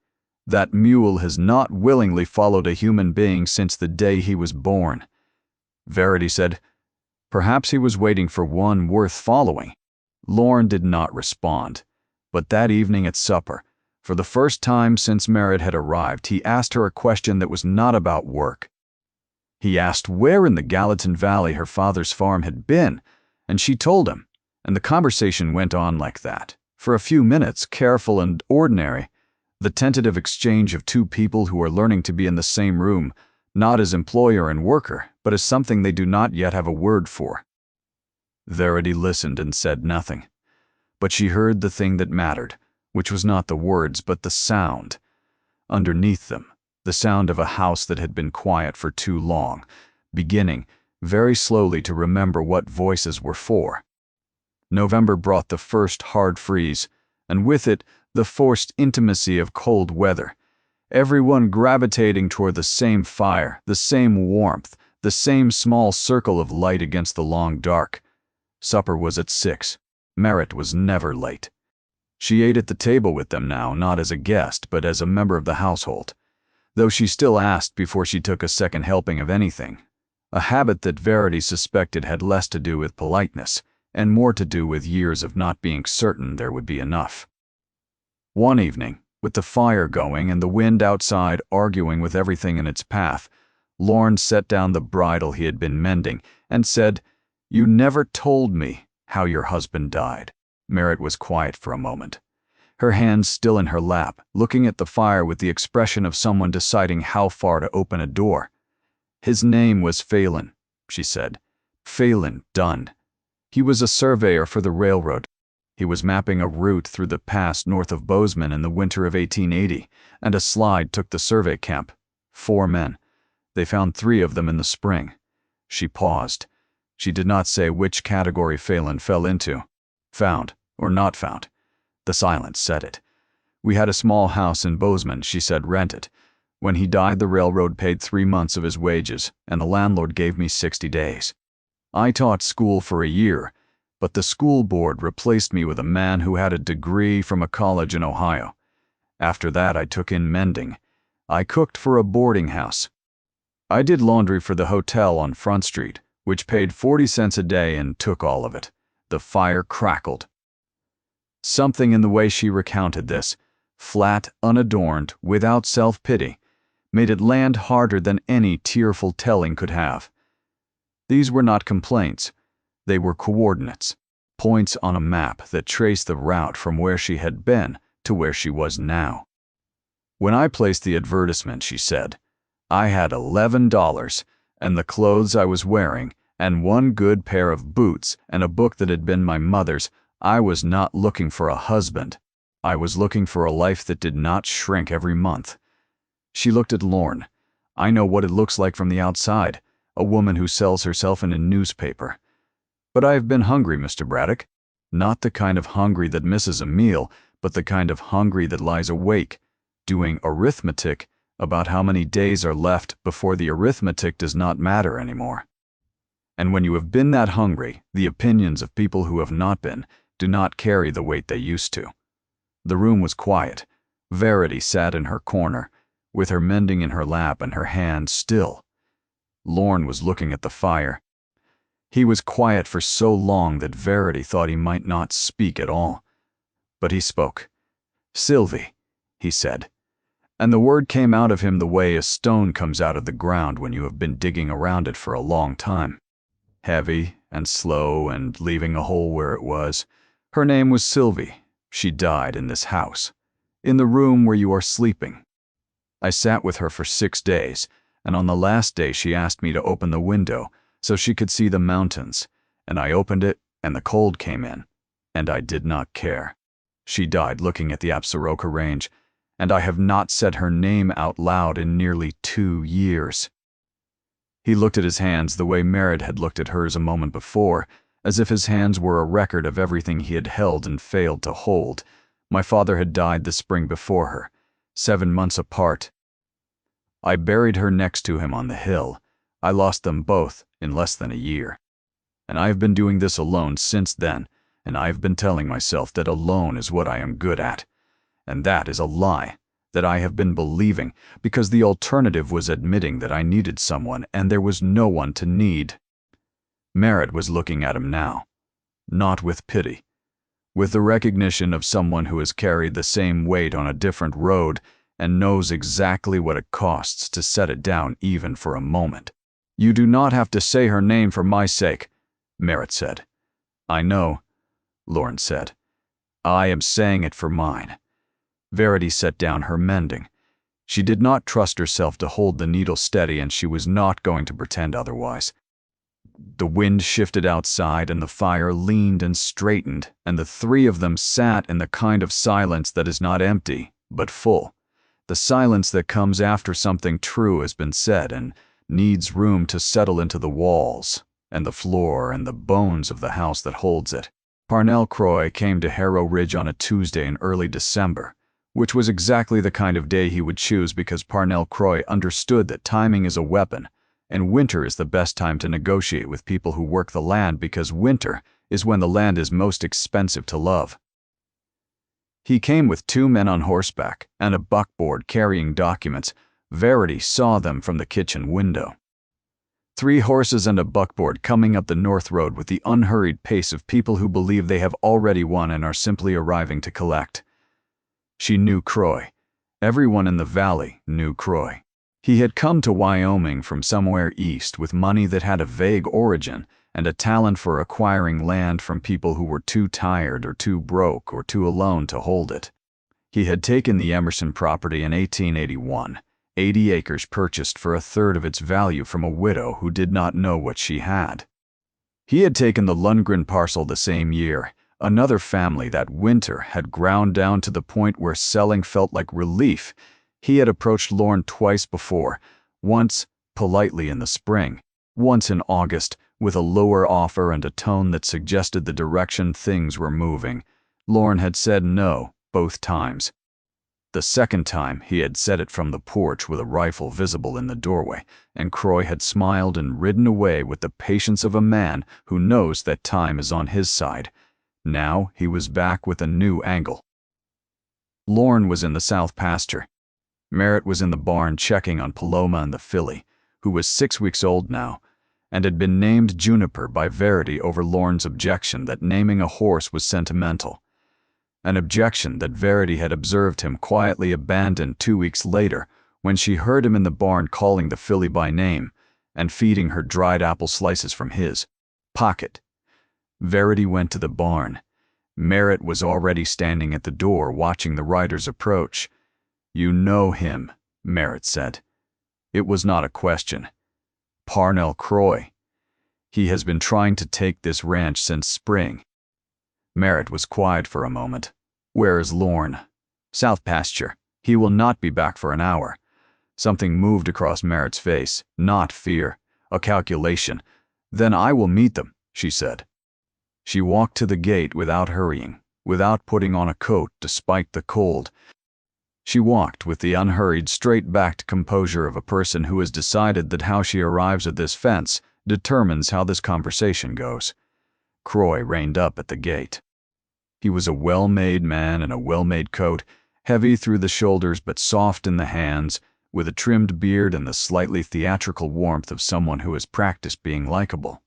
"That mule has not willingly followed a human being since the day he was born." Verity said, "Perhaps he was waiting for one worth following." Lorne did not respond, but that evening at supper, for the first time since Merritt had arrived, he asked her a question that was not about work. He asked where in the Gallatin Valley her father's farm had been, and she told him, and the conversation went on like that, for a few minutes, careful and ordinary, the tentative exchange of 2 people who are learning to be in the same room, not as employer and worker, but as something they do not yet have a word for. Verity listened and said nothing, but she heard the thing that mattered, which was not the words but the sound. Underneath them, the sound of a house that had been quiet for too long, beginning, very slowly, to remember what voices were for. November brought the first hard freeze, and with it, the forced intimacy of cold weather. Everyone gravitating toward the same fire, the same warmth, the same small circle of light against the long dark. Supper was at 6. Merritt was never late. She ate at the table with them now, not as a guest, but as a member of the household, though she still asked before she took a second helping of anything, a habit that Verity suspected had less to do with politeness and more to do with years of not being certain there would be enough. One evening, with the fire going and the wind outside arguing with everything in its path, Lorne set down the bridle he had been mending and said, "You never told me how your husband died." Merritt was quiet for a moment, her hands still in her lap, looking at the fire with the expression of someone deciding how far to open a door. "His name was Phelan," she said. "Phelan Dunn. He was a surveyor for the railroad. He was mapping a route through the pass north of Bozeman in the winter of 1880, and a slide took the survey camp. 4 men. They found 3 of them in the spring." She paused. She did not say which category Phelan fell into. Found, or not found. The silence said it. "We had a small house in Bozeman," she said, "rented. When he died, the railroad paid 3 months of his wages, and the landlord gave me 60 days. I taught school for a year, but the school board replaced me with a man who had a degree from a college in Ohio. After that, I took in mending. I cooked for a boarding house. I did laundry for the hotel on Front Street, which paid 40 cents a day and took all of it." The fire crackled. Something in the way she recounted this, flat, unadorned, without self-pity, made it land harder than any tearful telling could have. These were not complaints. They were coordinates, points on a map that traced the route from where she had been to where she was now. "When I placed the advertisement," she said, "I had $11 and the clothes I was wearing and 1 good pair of boots and a book that had been my mother's. I was not looking for a husband. I was looking for a life that did not shrink every month." She looked at Lorne. "I know what it looks like from the outside, a woman who sells herself in a newspaper. But I have been hungry, Mr. Braddock. Not the kind of hungry that misses a meal, but the kind of hungry that lies awake, doing arithmetic about how many days are left before the arithmetic does not matter anymore. And when you have been that hungry, the opinions of people who have not been do not carry the weight they used to." The room was quiet. Verity sat in her corner, with her mending in her lap and her hands still. Lorne was looking at the fire. He was quiet for so long that Verity thought he might not speak at all. But he spoke. "Sylvie," he said, and the word came out of him the way a stone comes out of the ground when you have been digging around it for a long time. Heavy and slow and leaving a hole where it was. "Her name was Sylvie. She died in this house, in the room where you are sleeping. I sat with her for 6 days, and on the last day she asked me to open the window so she could see the mountains, and I opened it and the cold came in, and I did not care. She died looking at the Absaroka Range, and I have not said her name out loud in nearly 2 years." He looked at his hands the way Merritt had looked at hers a moment before, as if his hands were a record of everything he had held and failed to hold. "My father had died the spring before her, 7 months apart. I buried her next to him on the hill. I lost them both in less than a year. And I have been doing this alone since then, and I have been telling myself that alone is what I am good at. And that is a lie that I have been believing, because the alternative was admitting that I needed someone and there was no one to need." Merritt was looking at him now, not with pity, with the recognition of someone who has carried the same weight on a different road and knows exactly what it costs to set it down even for a moment. "You do not have to say her name for my sake," Merritt said. "I know," Lorne said. "I am saying it for mine." Verity set down her mending. She did not trust herself to hold the needle steady, and she was not going to pretend otherwise. The wind shifted outside and the fire leaned and straightened, and the 3 of them sat in the kind of silence that is not empty, but full. The silence that comes after something true has been said and needs room to settle into the walls and the floor and the bones of the house that holds it. Parnell Croy came to Harrow Ridge on a Tuesday in early December, which was exactly the kind of day he would choose because Parnell Croy understood that timing is a weapon, and winter is the best time to negotiate with people who work the land because winter is when the land is most expensive to love. He came with 2 men on horseback and a buckboard carrying documents. Verity saw them from the kitchen window. 3 horses and a buckboard coming up the north road with the unhurried pace of people who believe they have already won and are simply arriving to collect. She knew Croy. Everyone in the valley knew Croy. He had come to Wyoming from somewhere east with money that had a vague origin and a talent for acquiring land from people who were too tired or too broke or too alone to hold it. He had taken the Emerson property in 1881, 80 acres purchased for 1/3 of its value from a widow who did not know what she had. He had taken the Lundgren parcel the same year. Another family that winter had ground down to the point where selling felt like relief. He had approached Lorne twice before, once politely in the spring, once in August, with a lower offer and a tone that suggested the direction things were moving. Lorne had said no both times. The second time, he had said it from the porch with a rifle visible in the doorway, and Croy had smiled and ridden away with the patience of a man who knows that time is on his side. Now he was back with a new angle. Lorne was in the south pasture. Merritt was in the barn checking on Paloma and the filly, who was 6 weeks old now, and had been named Juniper by Verity over Lorne's objection that naming a horse was sentimental. An objection that Verity had observed him quietly abandon 2 weeks later when she heard him in the barn calling the filly by name and feeding her dried apple slices from his pocket. Verity went to the barn. Merritt was already standing at the door watching the riders approach. "You know him," Merritt said. It was not a question. Parnell Croy. He has been trying to take this ranch since spring. Merritt was quiet for a moment. "Where is Lorne?" "South pasture. He will not be back for an hour." Something moved across Merritt's face, not fear, a calculation. "Then I will meet them," she said. She walked to the gate without hurrying, without putting on a coat despite the cold. She walked with the unhurried, straight-backed composure of a person who has decided that how she arrives at this fence determines how this conversation goes. Croy reined up at the gate. He was a well-made man in a well-made coat, heavy through the shoulders but soft in the hands, with a trimmed beard and the slightly theatrical warmth of someone who has practiced being likable.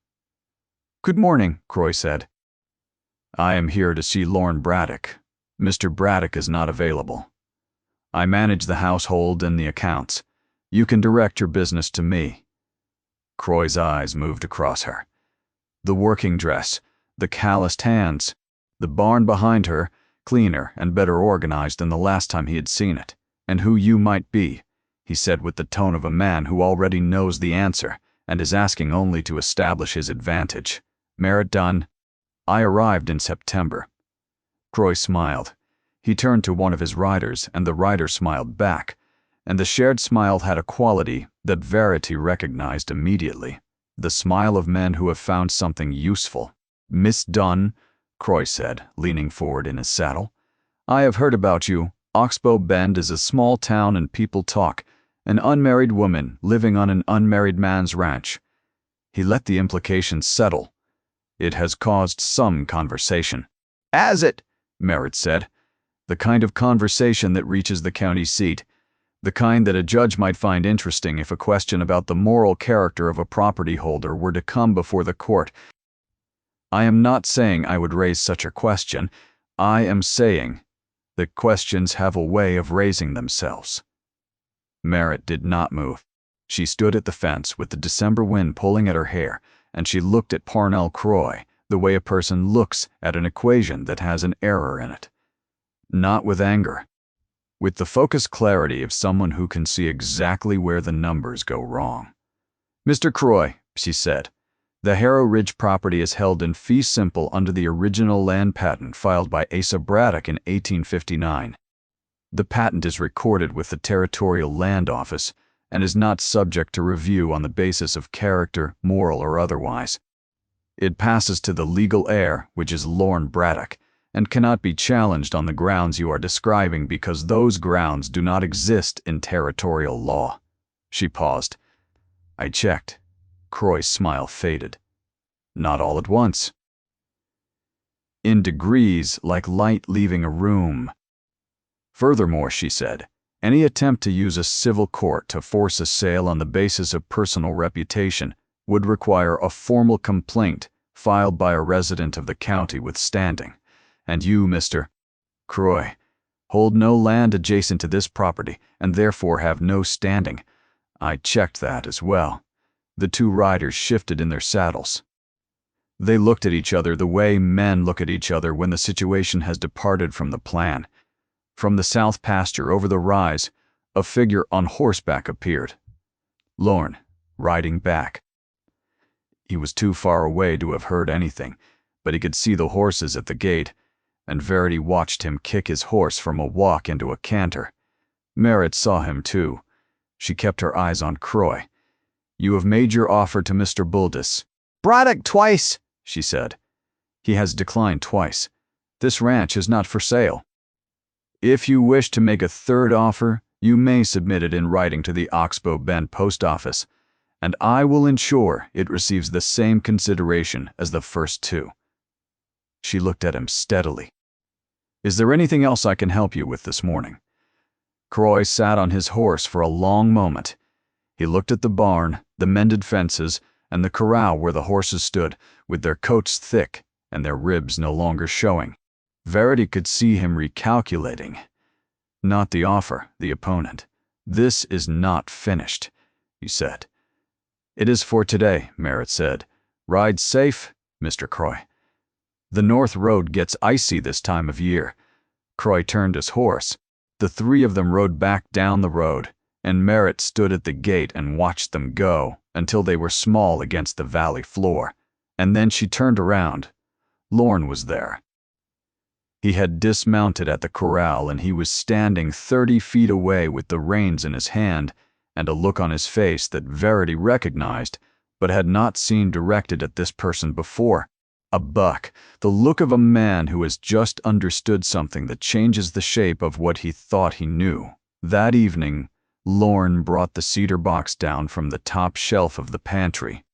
"Good morning," Croy said. "I am here to see Lorne Braddock. Mr. Braddock is not available. I manage the household and the accounts. You can direct your business to me." Croy's eyes moved across her. The working dress, the calloused hands, the barn behind her, cleaner and better organized than the last time he had seen it. "And who you might be," he said with the tone of a man who already knows the answer and is asking only to establish his advantage. "Merritt Dunn. I arrived in September." Croy smiled. He turned to one of his riders, and the rider smiled back, and the shared smile had a quality that Verity recognized immediately, the smile of men who have found something useful. "Miss Dunn," Croy said, leaning forward in his saddle, "I have heard about you. Oxbow Bend is a small town and people talk. An unmarried woman living on an unmarried man's ranch." He let the implication settle. "It has caused some conversation." "Has it?" Merritt said. "The kind of conversation that reaches the county seat. The kind that a judge might find interesting if a question about the moral character of a property holder were to come before the court. I am not saying I would raise such a question. I am saying that questions have a way of raising themselves." Merritt did not move. She stood at the fence with the December wind pulling at her hair, and she looked at Parnell Croy the way a person looks at an equation that has an error in it. Not with anger. With the focused clarity of someone who can see exactly where the numbers go wrong. "Mr. Croy," she said, "the Harrow Ridge property is held in fee simple under the original land patent filed by Asa Braddock in 1859. The patent is recorded with the Territorial Land Office and is not subject to review on the basis of character, moral or otherwise. It passes to the legal heir, which is Lorne Braddock, and cannot be challenged on the grounds you are describing because those grounds do not exist in territorial law." She paused. I checked. Croy's smile faded. "Not all at once." "In degrees, like light leaving a room," Furthermore, she said, any attempt to use a civil court to force a sale on the basis of personal reputation would require a formal complaint filed by a resident of the county with standing. And you, Mr. Croy, hold no land adjacent to this property and therefore have no standing. I checked that as well. The two riders shifted in their saddles. They looked at each other the way men look at each other when the situation has departed from the plan. From the south pasture over the rise, a figure on horseback appeared. Lorne, riding back. He was too far away to have heard anything, but he could see the horses at the gate, and Verity watched him kick his horse from a walk into a canter. Merritt saw him too. She kept her eyes on Croy. You have made your offer to Mr. Buldis. Braddock twice, she said. He has declined twice. This ranch is not for sale. If you wish to make a third offer, you may submit it in writing to the Oxbow Bend post office, and I will ensure it receives the same consideration as the first two. She looked at him steadily. Is there anything else I can help you with this morning? Croy sat on his horse for a long moment. He looked at the barn, the mended fences, and the corral where the horses stood, with their coats thick and their ribs no longer showing. Verity could see him recalculating. Not the offer, the opponent. This is not finished, he said. It is for today, Merritt said. Ride safe, Mr. Croy. The north road gets icy this time of year. Croy turned his horse. The three of them rode back down the road, and Merritt stood at the gate and watched them go until they were small against the valley floor. And then she turned around. Lorne was there. He had dismounted at the corral and he was standing 30 feet away with the reins in his hand and a look on his face that Verity recognized but had not seen directed at this person before. A buck, the look of a man who has just understood something that changes the shape of what he thought he knew. That evening, Lorne brought the cedar box down from the top shelf of the pantry.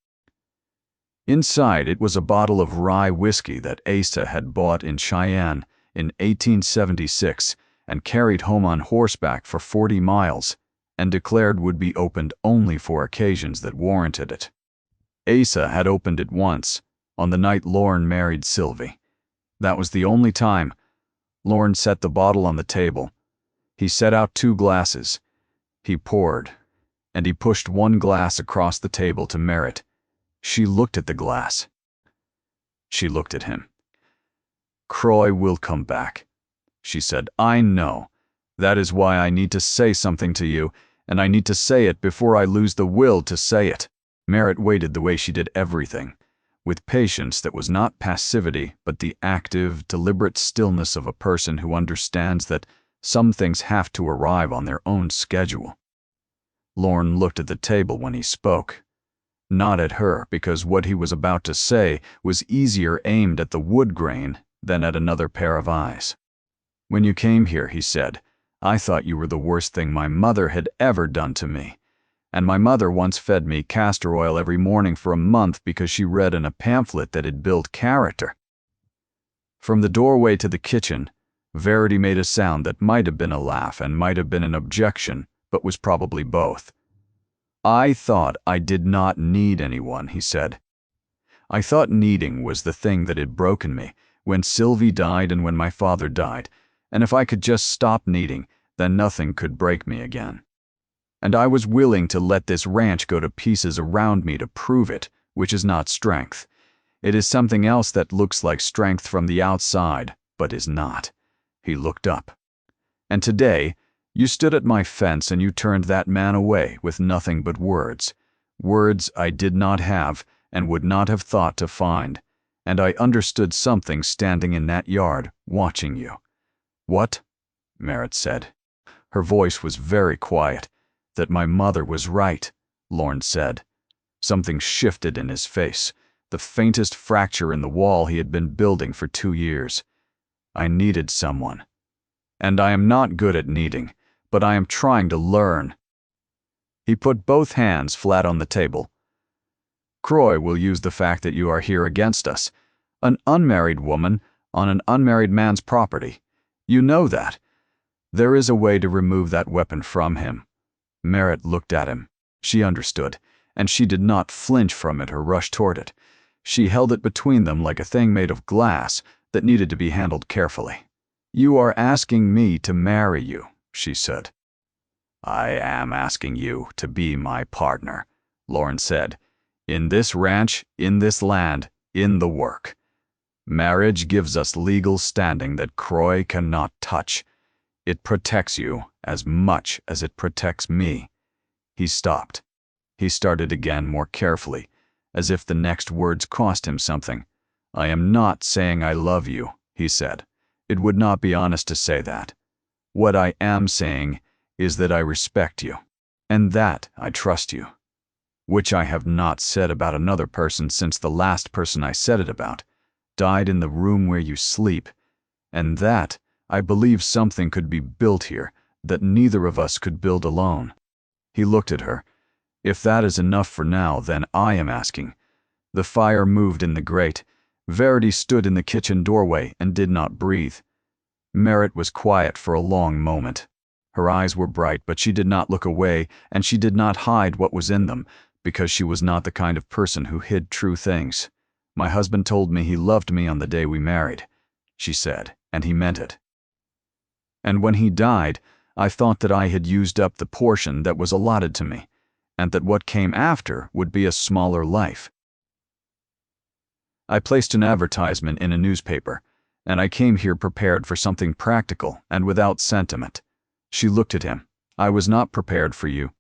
Inside it was a bottle of rye whiskey that Asa had bought in Cheyenne in 1876 and carried home on horseback for 40 miles and declared would be opened only for occasions that warranted it. Asa had opened it once, on the night Lorne married Sylvie. That was the only time. Lorne set the bottle on the table. He set out 2 glasses. He poured, and he pushed one glass across the table to Merritt. She looked at the glass. She looked at him. Croy will come back, she said. I know. That is why I need to say something to you, and I need to say it before I lose the will to say it. Merritt waited the way she did everything, with patience that was not passivity, but the active, deliberate stillness of a person who understands that some things have to arrive on their own schedule. Lorne looked at the table when he spoke. Not at her, because what he was about to say was easier aimed at the wood grain than at another pair of eyes. When you came here, he said, I thought you were the worst thing my mother had ever done to me. And my mother once fed me castor oil every morning for a month because she read in a pamphlet that it built character. From the doorway to the kitchen, Verity made a sound that might have been a laugh and might have been an objection, but was probably both. I thought I did not need anyone, he said. I thought needing was the thing that had broken me, when Sylvie died and when my father died, and if I could just stop needing, then nothing could break me again. And I was willing to let this ranch go to pieces around me to prove it, which is not strength. It is something else that looks like strength from the outside, but is not. He looked up. And today, you stood at my fence and you turned that man away with nothing but words. Words I did not have and would not have thought to find. And I understood something standing in that yard, watching you. What? Merritt said. Her voice was very quiet. That my mother was right, Lorne said. Something shifted in his face, the faintest fracture in the wall he had been building for 2 years. I needed someone. And I am not good at needing, but I am trying to learn. He put both hands flat on the table. Croy will use the fact that you are here against us. An unmarried woman on an unmarried man's property. You know that. There is a way to remove that weapon from him. Merritt looked at him. She understood, and she did not flinch from it or rush toward it. She held it between them like a thing made of glass that needed to be handled carefully. "You are asking me to marry you," she said. "I am asking you to be my partner," Lorne said. "In this ranch, in this land, in the work. Marriage gives us legal standing that Croy cannot touch. It protects you as much as it protects me." He stopped. He started again more carefully, as if the next words cost him something. "I am not saying I love you," he said. "It would not be honest to say that. What I am saying is that I respect you, and that I trust you, which I have not said about another person since the last person I said it about died in the room where you sleep, and that I believe something could be built here that neither of us could build alone." He looked at her. "If that is enough for now, then I am asking." The fire moved in the grate. Verity stood in the kitchen doorway and did not breathe. Merritt was quiet for a long moment. Her eyes were bright, but she did not look away, and she did not hide what was in them, because she was not the kind of person who hid true things. "My husband told me he loved me on the day we married," she said, "and he meant it. And when he died, I thought that I had used up the portion that was allotted to me, and that what came after would be a smaller life. I placed an advertisement in a newspaper, and I came here prepared for something practical and without sentiment." She looked at him. "I was not prepared for you.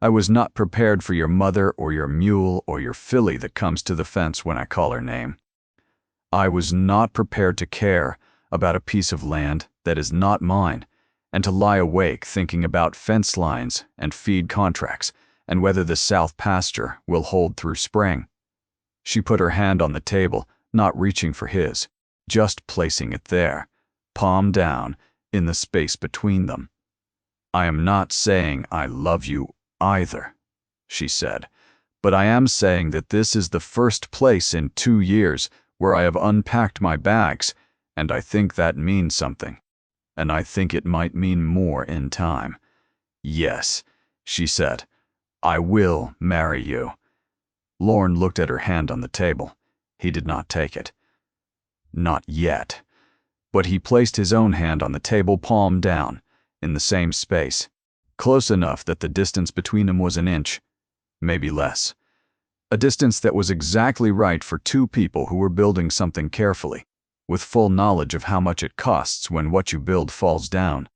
I was not prepared for your mother or your mule or your filly that comes to the fence when I call her name. I was not prepared to care about a piece of land that is not mine, and to lie awake thinking about fence lines and feed contracts and whether the south pasture will hold through spring." She put her hand on the table, not reaching for his, just placing it there, palm down, in the space between them. "I am not saying I love you either," she said, "but I am saying that this is the first place in 2 years where I have unpacked my bags, and I think that means something. And I think it might mean more in time. Yes," she said, "I will marry you." Lorne looked at her hand on the table. He did not take it. Not yet. But he placed his own hand on the table, palm down, in the same space, close enough that the distance between them was an inch, maybe less. A distance that was exactly right for two people who were building something carefully, with full knowledge of how much it costs when what you build falls down.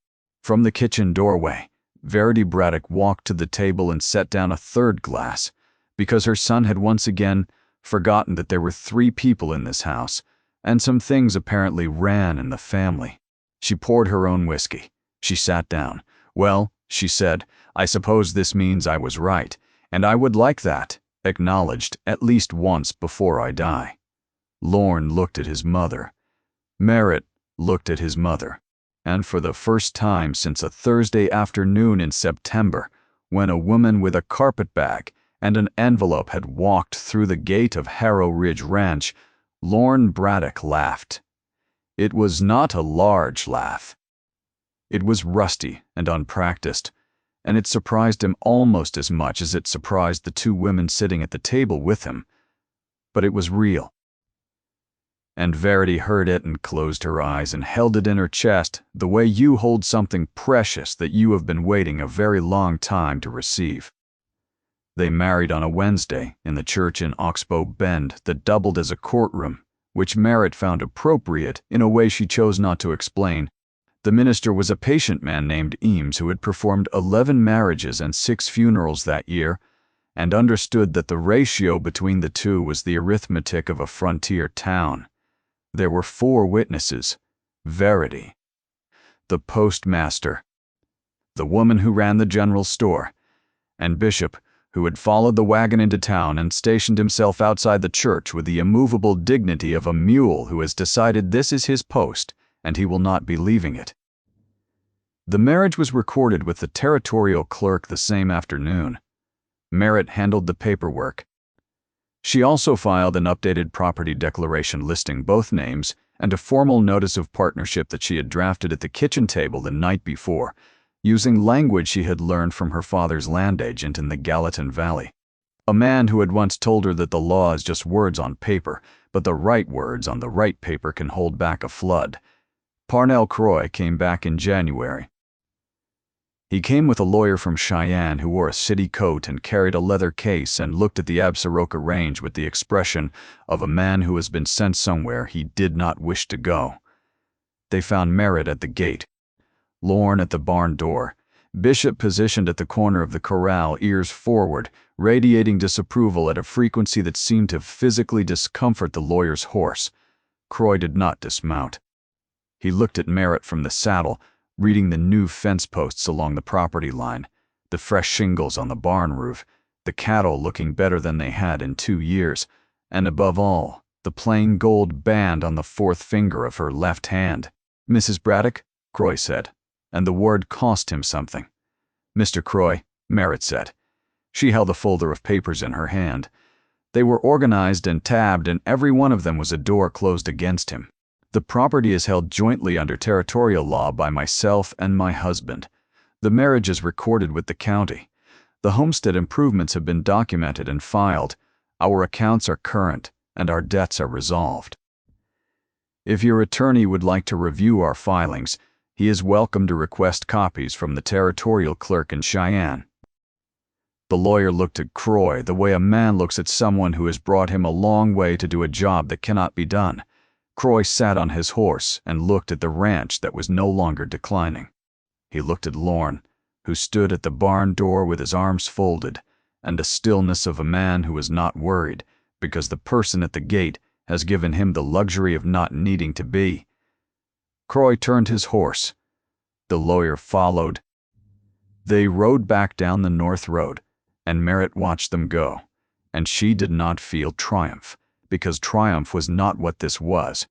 From the kitchen doorway, Verity Braddock walked to the table and set down a third glass, because her son had once again forgotten that there were 3 people in this house, and some things apparently ran in the family. She poured her own whiskey. She sat down. "Well," she said, "I suppose this means I was right, and I would like that acknowledged at least once before I die." Lorne looked at his mother. Merritt looked at his mother. And for the first time since a Thursday afternoon in September, when a woman with a carpetbag and an envelope had walked through the gate of Harrow Ridge Ranch, Lorne Braddock laughed. It was not a large laugh. It was rusty and unpracticed, and it surprised him almost as much as it surprised the 2 women sitting at the table with him. But it was real. And Verity heard it and closed her eyes and held it in her chest the way you hold something precious that you have been waiting a very long time to receive. They married on a Wednesday in the church in Oxbow Bend that doubled as a courtroom, which Merritt found appropriate in a way she chose not to explain. The minister was a patient man named Eames who had performed 11 marriages and 6 funerals that year, and understood that the ratio between the 2 was the arithmetic of a frontier town. There were 4 witnesses: Verity, the postmaster, the woman who ran the general store, and Bishop, who had followed the wagon into town and stationed himself outside the church with the immovable dignity of a mule who has decided this is his post and he will not be leaving it. The marriage was recorded with the territorial clerk the same afternoon. Merritt handled the paperwork. She also filed an updated property declaration listing both names and a formal notice of partnership that she had drafted at the kitchen table the night before, using language she had learned from her father's land agent in the Gallatin Valley. A man who had once told her that the law is just words on paper, but the right words on the right paper can hold back a flood. Parnell Croy came back in January. He came with a lawyer from Cheyenne who wore a city coat and carried a leather case and looked at the Absaroka Range with the expression of a man who has been sent somewhere he did not wish to go. They found Merritt at the gate, Lorne at the barn door, Bishop positioned at the corner of the corral, ears forward, radiating disapproval at a frequency that seemed to physically discomfort the lawyer's horse. Croy did not dismount. He looked at Merritt from the saddle, reading the new fence posts along the property line, the fresh shingles on the barn roof, the cattle looking better than they had in 2 years, and above all, the plain gold band on the fourth finger of her left hand. "Mrs. Braddock," Croy said, and the word cost him something. "Mr. Croy," Merritt said. She held a folder of papers in her hand. They were organized and tabbed, and every one of them was a door closed against him. "The property is held jointly under territorial law by myself and my husband. The marriage is recorded with the county. The homestead improvements have been documented and filed. Our accounts are current, and our debts are resolved. If your attorney would like to review our filings, he is welcome to request copies from the territorial clerk in Cheyenne." The lawyer looked at Croy the way a man looks at someone who has brought him a long way to do a job that cannot be done. Croy sat on his horse and looked at the ranch that was no longer declining. He looked at Lorne, who stood at the barn door with his arms folded, and the stillness of a man who is not worried because the person at the gate has given him the luxury of not needing to be. Croy turned his horse. The lawyer followed. They rode back down the north road, and Merritt watched them go, and she did not feel triumph, because triumph was not what this was.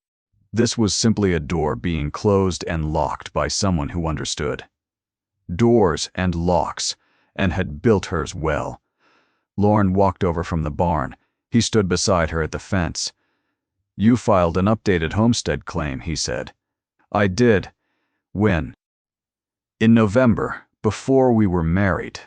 This was simply a door being closed and locked by someone who understood. Doors and locks, and had built hers well. Lorne walked over from the barn. He stood beside her at the fence. "You filed an updated homestead claim," he said. "I did." "When?" "In November, before we were married.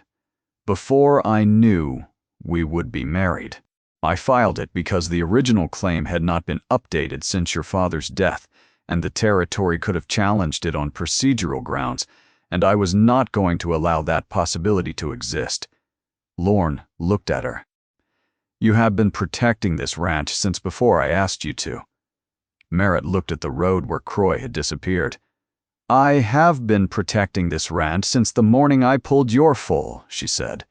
Before I knew we would be married. I filed it because the original claim had not been updated since your father's death, and the territory could have challenged it on procedural grounds, and I was not going to allow that possibility to exist." Lorne looked at her. "You have been protecting this ranch since before I asked you to." Merritt looked at the road where Croy had disappeared. "I have been protecting this ranch since the morning I pulled your foal," she said.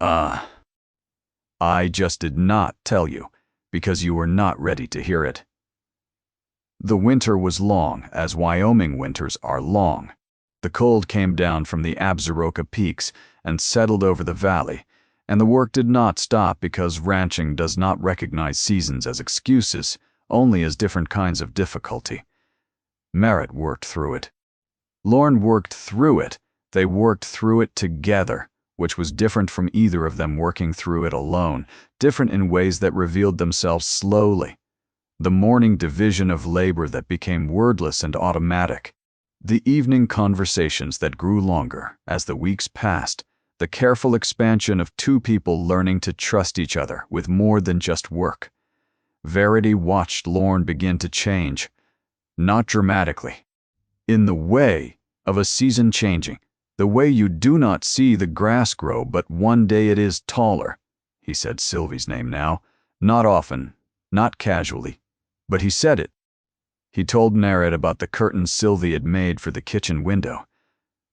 I just did not tell you, because you were not ready to hear it." The winter was long, as Wyoming winters are long. The cold came down from the Absaroka peaks and settled over the valley, and the work did not stop because ranching does not recognize seasons as excuses, only as different kinds of difficulty. Merritt worked through it. Lorne worked through it. They worked through it together, which was different from either of them working through it alone, different in ways that revealed themselves slowly. The morning division of labor that became wordless and automatic. The evening conversations that grew longer as the weeks passed. The careful expansion of two people learning to trust each other with more than just work. Verity watched Lorne begin to change. Not dramatically. In the way of a season changing. The way you do not see the grass grow, but one day it is taller. He said Sylvie's name now, not often, not casually, but he said it. He told Merritt about the curtains Sylvie had made for the kitchen window,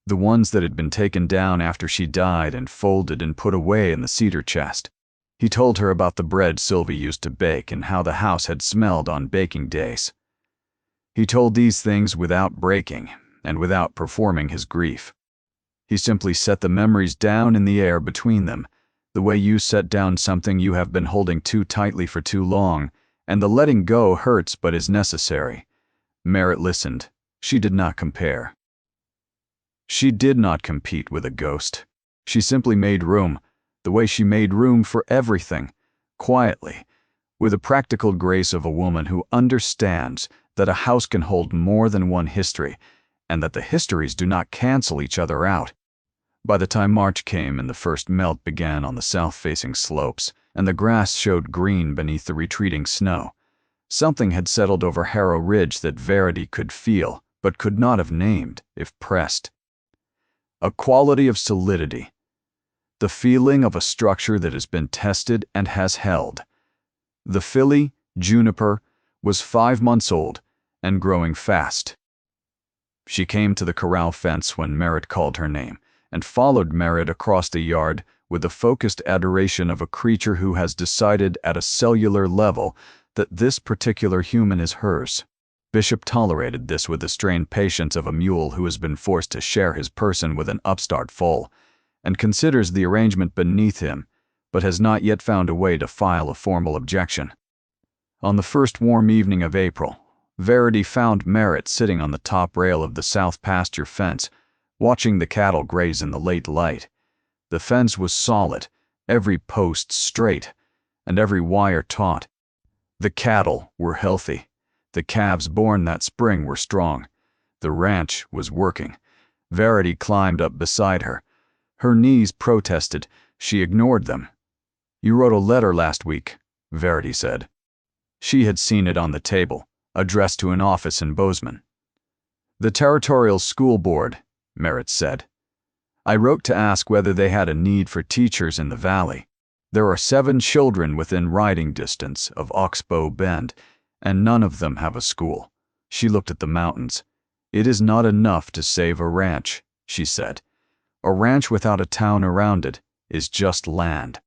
the ones that had been taken down after she died and folded and put away in the cedar chest. He told her about the bread Sylvie used to bake and how the house had smelled on baking days. He told these things without breaking and without performing his grief. He simply set the memories down in the air between them, the way you set down something you have been holding too tightly for too long, and the letting go hurts but is necessary. Merritt listened. She did not compare. She did not compete with a ghost. She simply made room, the way she made room for everything, quietly, with the practical grace of a woman who understands that a house can hold more than one history, and that the histories do not cancel each other out. By the time March came and the first melt began on the south-facing slopes, and the grass showed green beneath the retreating snow, something had settled over Harrow Ridge that Verity could feel, but could not have named if pressed. A quality of solidity. The feeling of a structure that has been tested and has held. The filly, Juniper, was 5 months old and growing fast. She came to the corral fence when Merritt called her name, and followed Merritt across the yard with the focused adoration of a creature who has decided at a cellular level that this particular human is hers. Bishop tolerated this with the strained patience of a mule who has been forced to share his person with an upstart foal, and considers the arrangement beneath him, but has not yet found a way to file a formal objection. On the first warm evening of April, Verity found Merritt sitting on the top rail of the south pasture fence, watching the cattle graze in the late light. The fence was solid, every post straight, and every wire taut. The cattle were healthy. The calves born that spring were strong. The ranch was working. Verity climbed up beside her. Her knees protested. She ignored them. "You wrote a letter last week," Verity said. She had seen it on the table, addressed to an office in Bozeman. "The Territorial School Board," Merritt said. "I wrote to ask whether they had a need for teachers in the valley. There are 7 children within riding distance of Oxbow Bend, and none of them have a school." She looked at the mountains. "It is not enough to save a ranch," she said. "A ranch without a town around it is just land.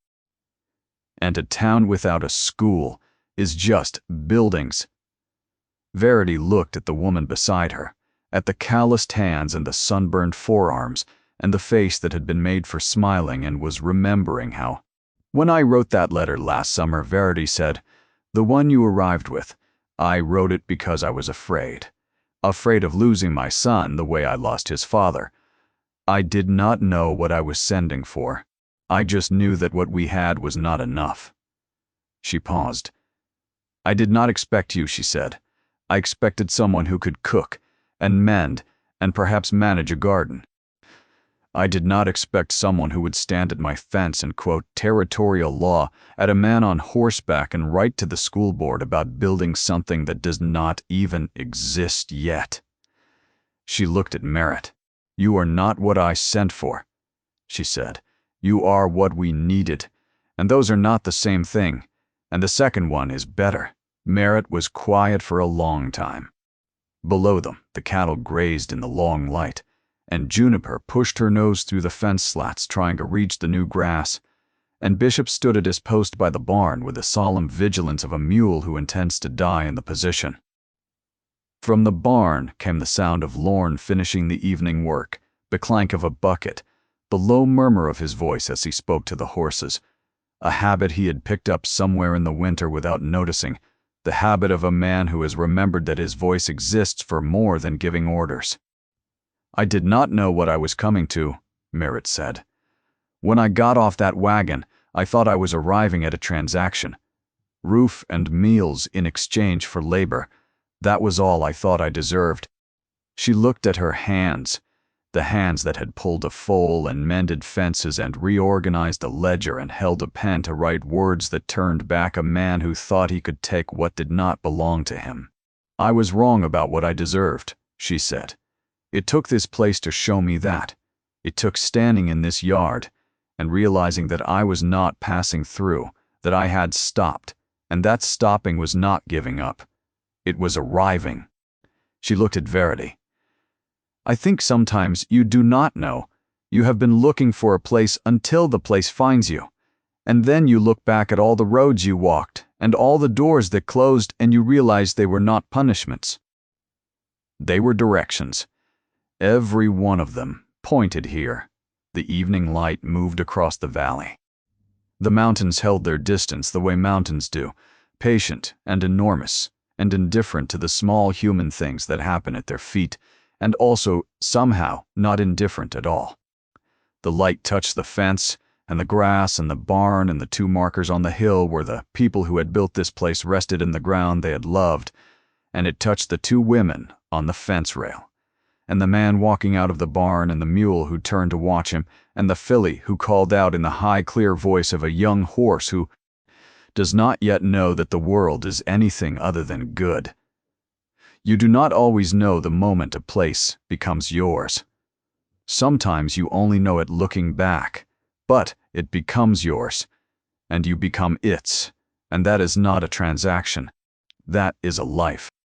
And a town without a school is just buildings." Verity looked at the woman beside her, at the calloused hands and the sunburned forearms, and the face that had been made for smiling, and was remembering how, "When I wrote that letter last summer," Verity said, "the one you arrived with, I wrote it because I was afraid of losing my son the way I lost his father. I did not know what I was sending for. I just knew that what we had was not enough." She paused. "I did not expect you," she said. "I expected someone who could cook and mend and perhaps manage a garden. I did not expect someone who would stand at my fence and quote territorial law at a man on horseback and write to the school board about building something that does not even exist yet." She looked at Merritt. "You are not what I sent for," she said. "You are what we needed, and those are not the same thing, and the second one is better." Merritt was quiet for a long time. Below them, the cattle grazed in the long light, and Juniper pushed her nose through the fence slats trying to reach the new grass, and Bishop stood at his post by the barn with the solemn vigilance of a mule who intends to die in the position. From the barn came the sound of Lorne finishing the evening work, the clank of a bucket, the low murmur of his voice as he spoke to the horses, a habit he had picked up somewhere in the winter without noticing, the habit of a man who has remembered that his voice exists for more than giving orders. "I did not know what I was coming to," Merritt said. "When I got off that wagon, I thought I was arriving at a transaction. Roof and meals in exchange for labor. That was all I thought I deserved." She looked at her hands, the hands that had pulled a foal and mended fences and reorganized a ledger and held a pen to write words that turned back a man who thought he could take what did not belong to him. "I was wrong about what I deserved," she said. "It took this place to show me that. It took standing in this yard and realizing that I was not passing through, that I had stopped, and that stopping was not giving up. It was arriving." She looked at Verity. "I think sometimes you do not know. You have been looking for a place until the place finds you. And then you look back at all the roads you walked and all the doors that closed, and you realize they were not punishments. They were directions. Every one of them pointed here." The evening light moved across the valley. The mountains held their distance the way mountains do, patient and enormous, and indifferent to the small human things that happen at their feet, and also, somehow, not indifferent at all. The light touched the fence, and the grass, and the barn, and the 2 markers on the hill where the people who had built this place rested in the ground they had loved, and it touched the two women on the fence rail, and the man walking out of the barn, and the mule who turned to watch him, and the filly who called out in the high, clear voice of a young horse who does not yet know that the world is anything other than good. You do not always know the moment a place becomes yours. Sometimes you only know it looking back, but it becomes yours, and you become its, and that is not a transaction. That is a life.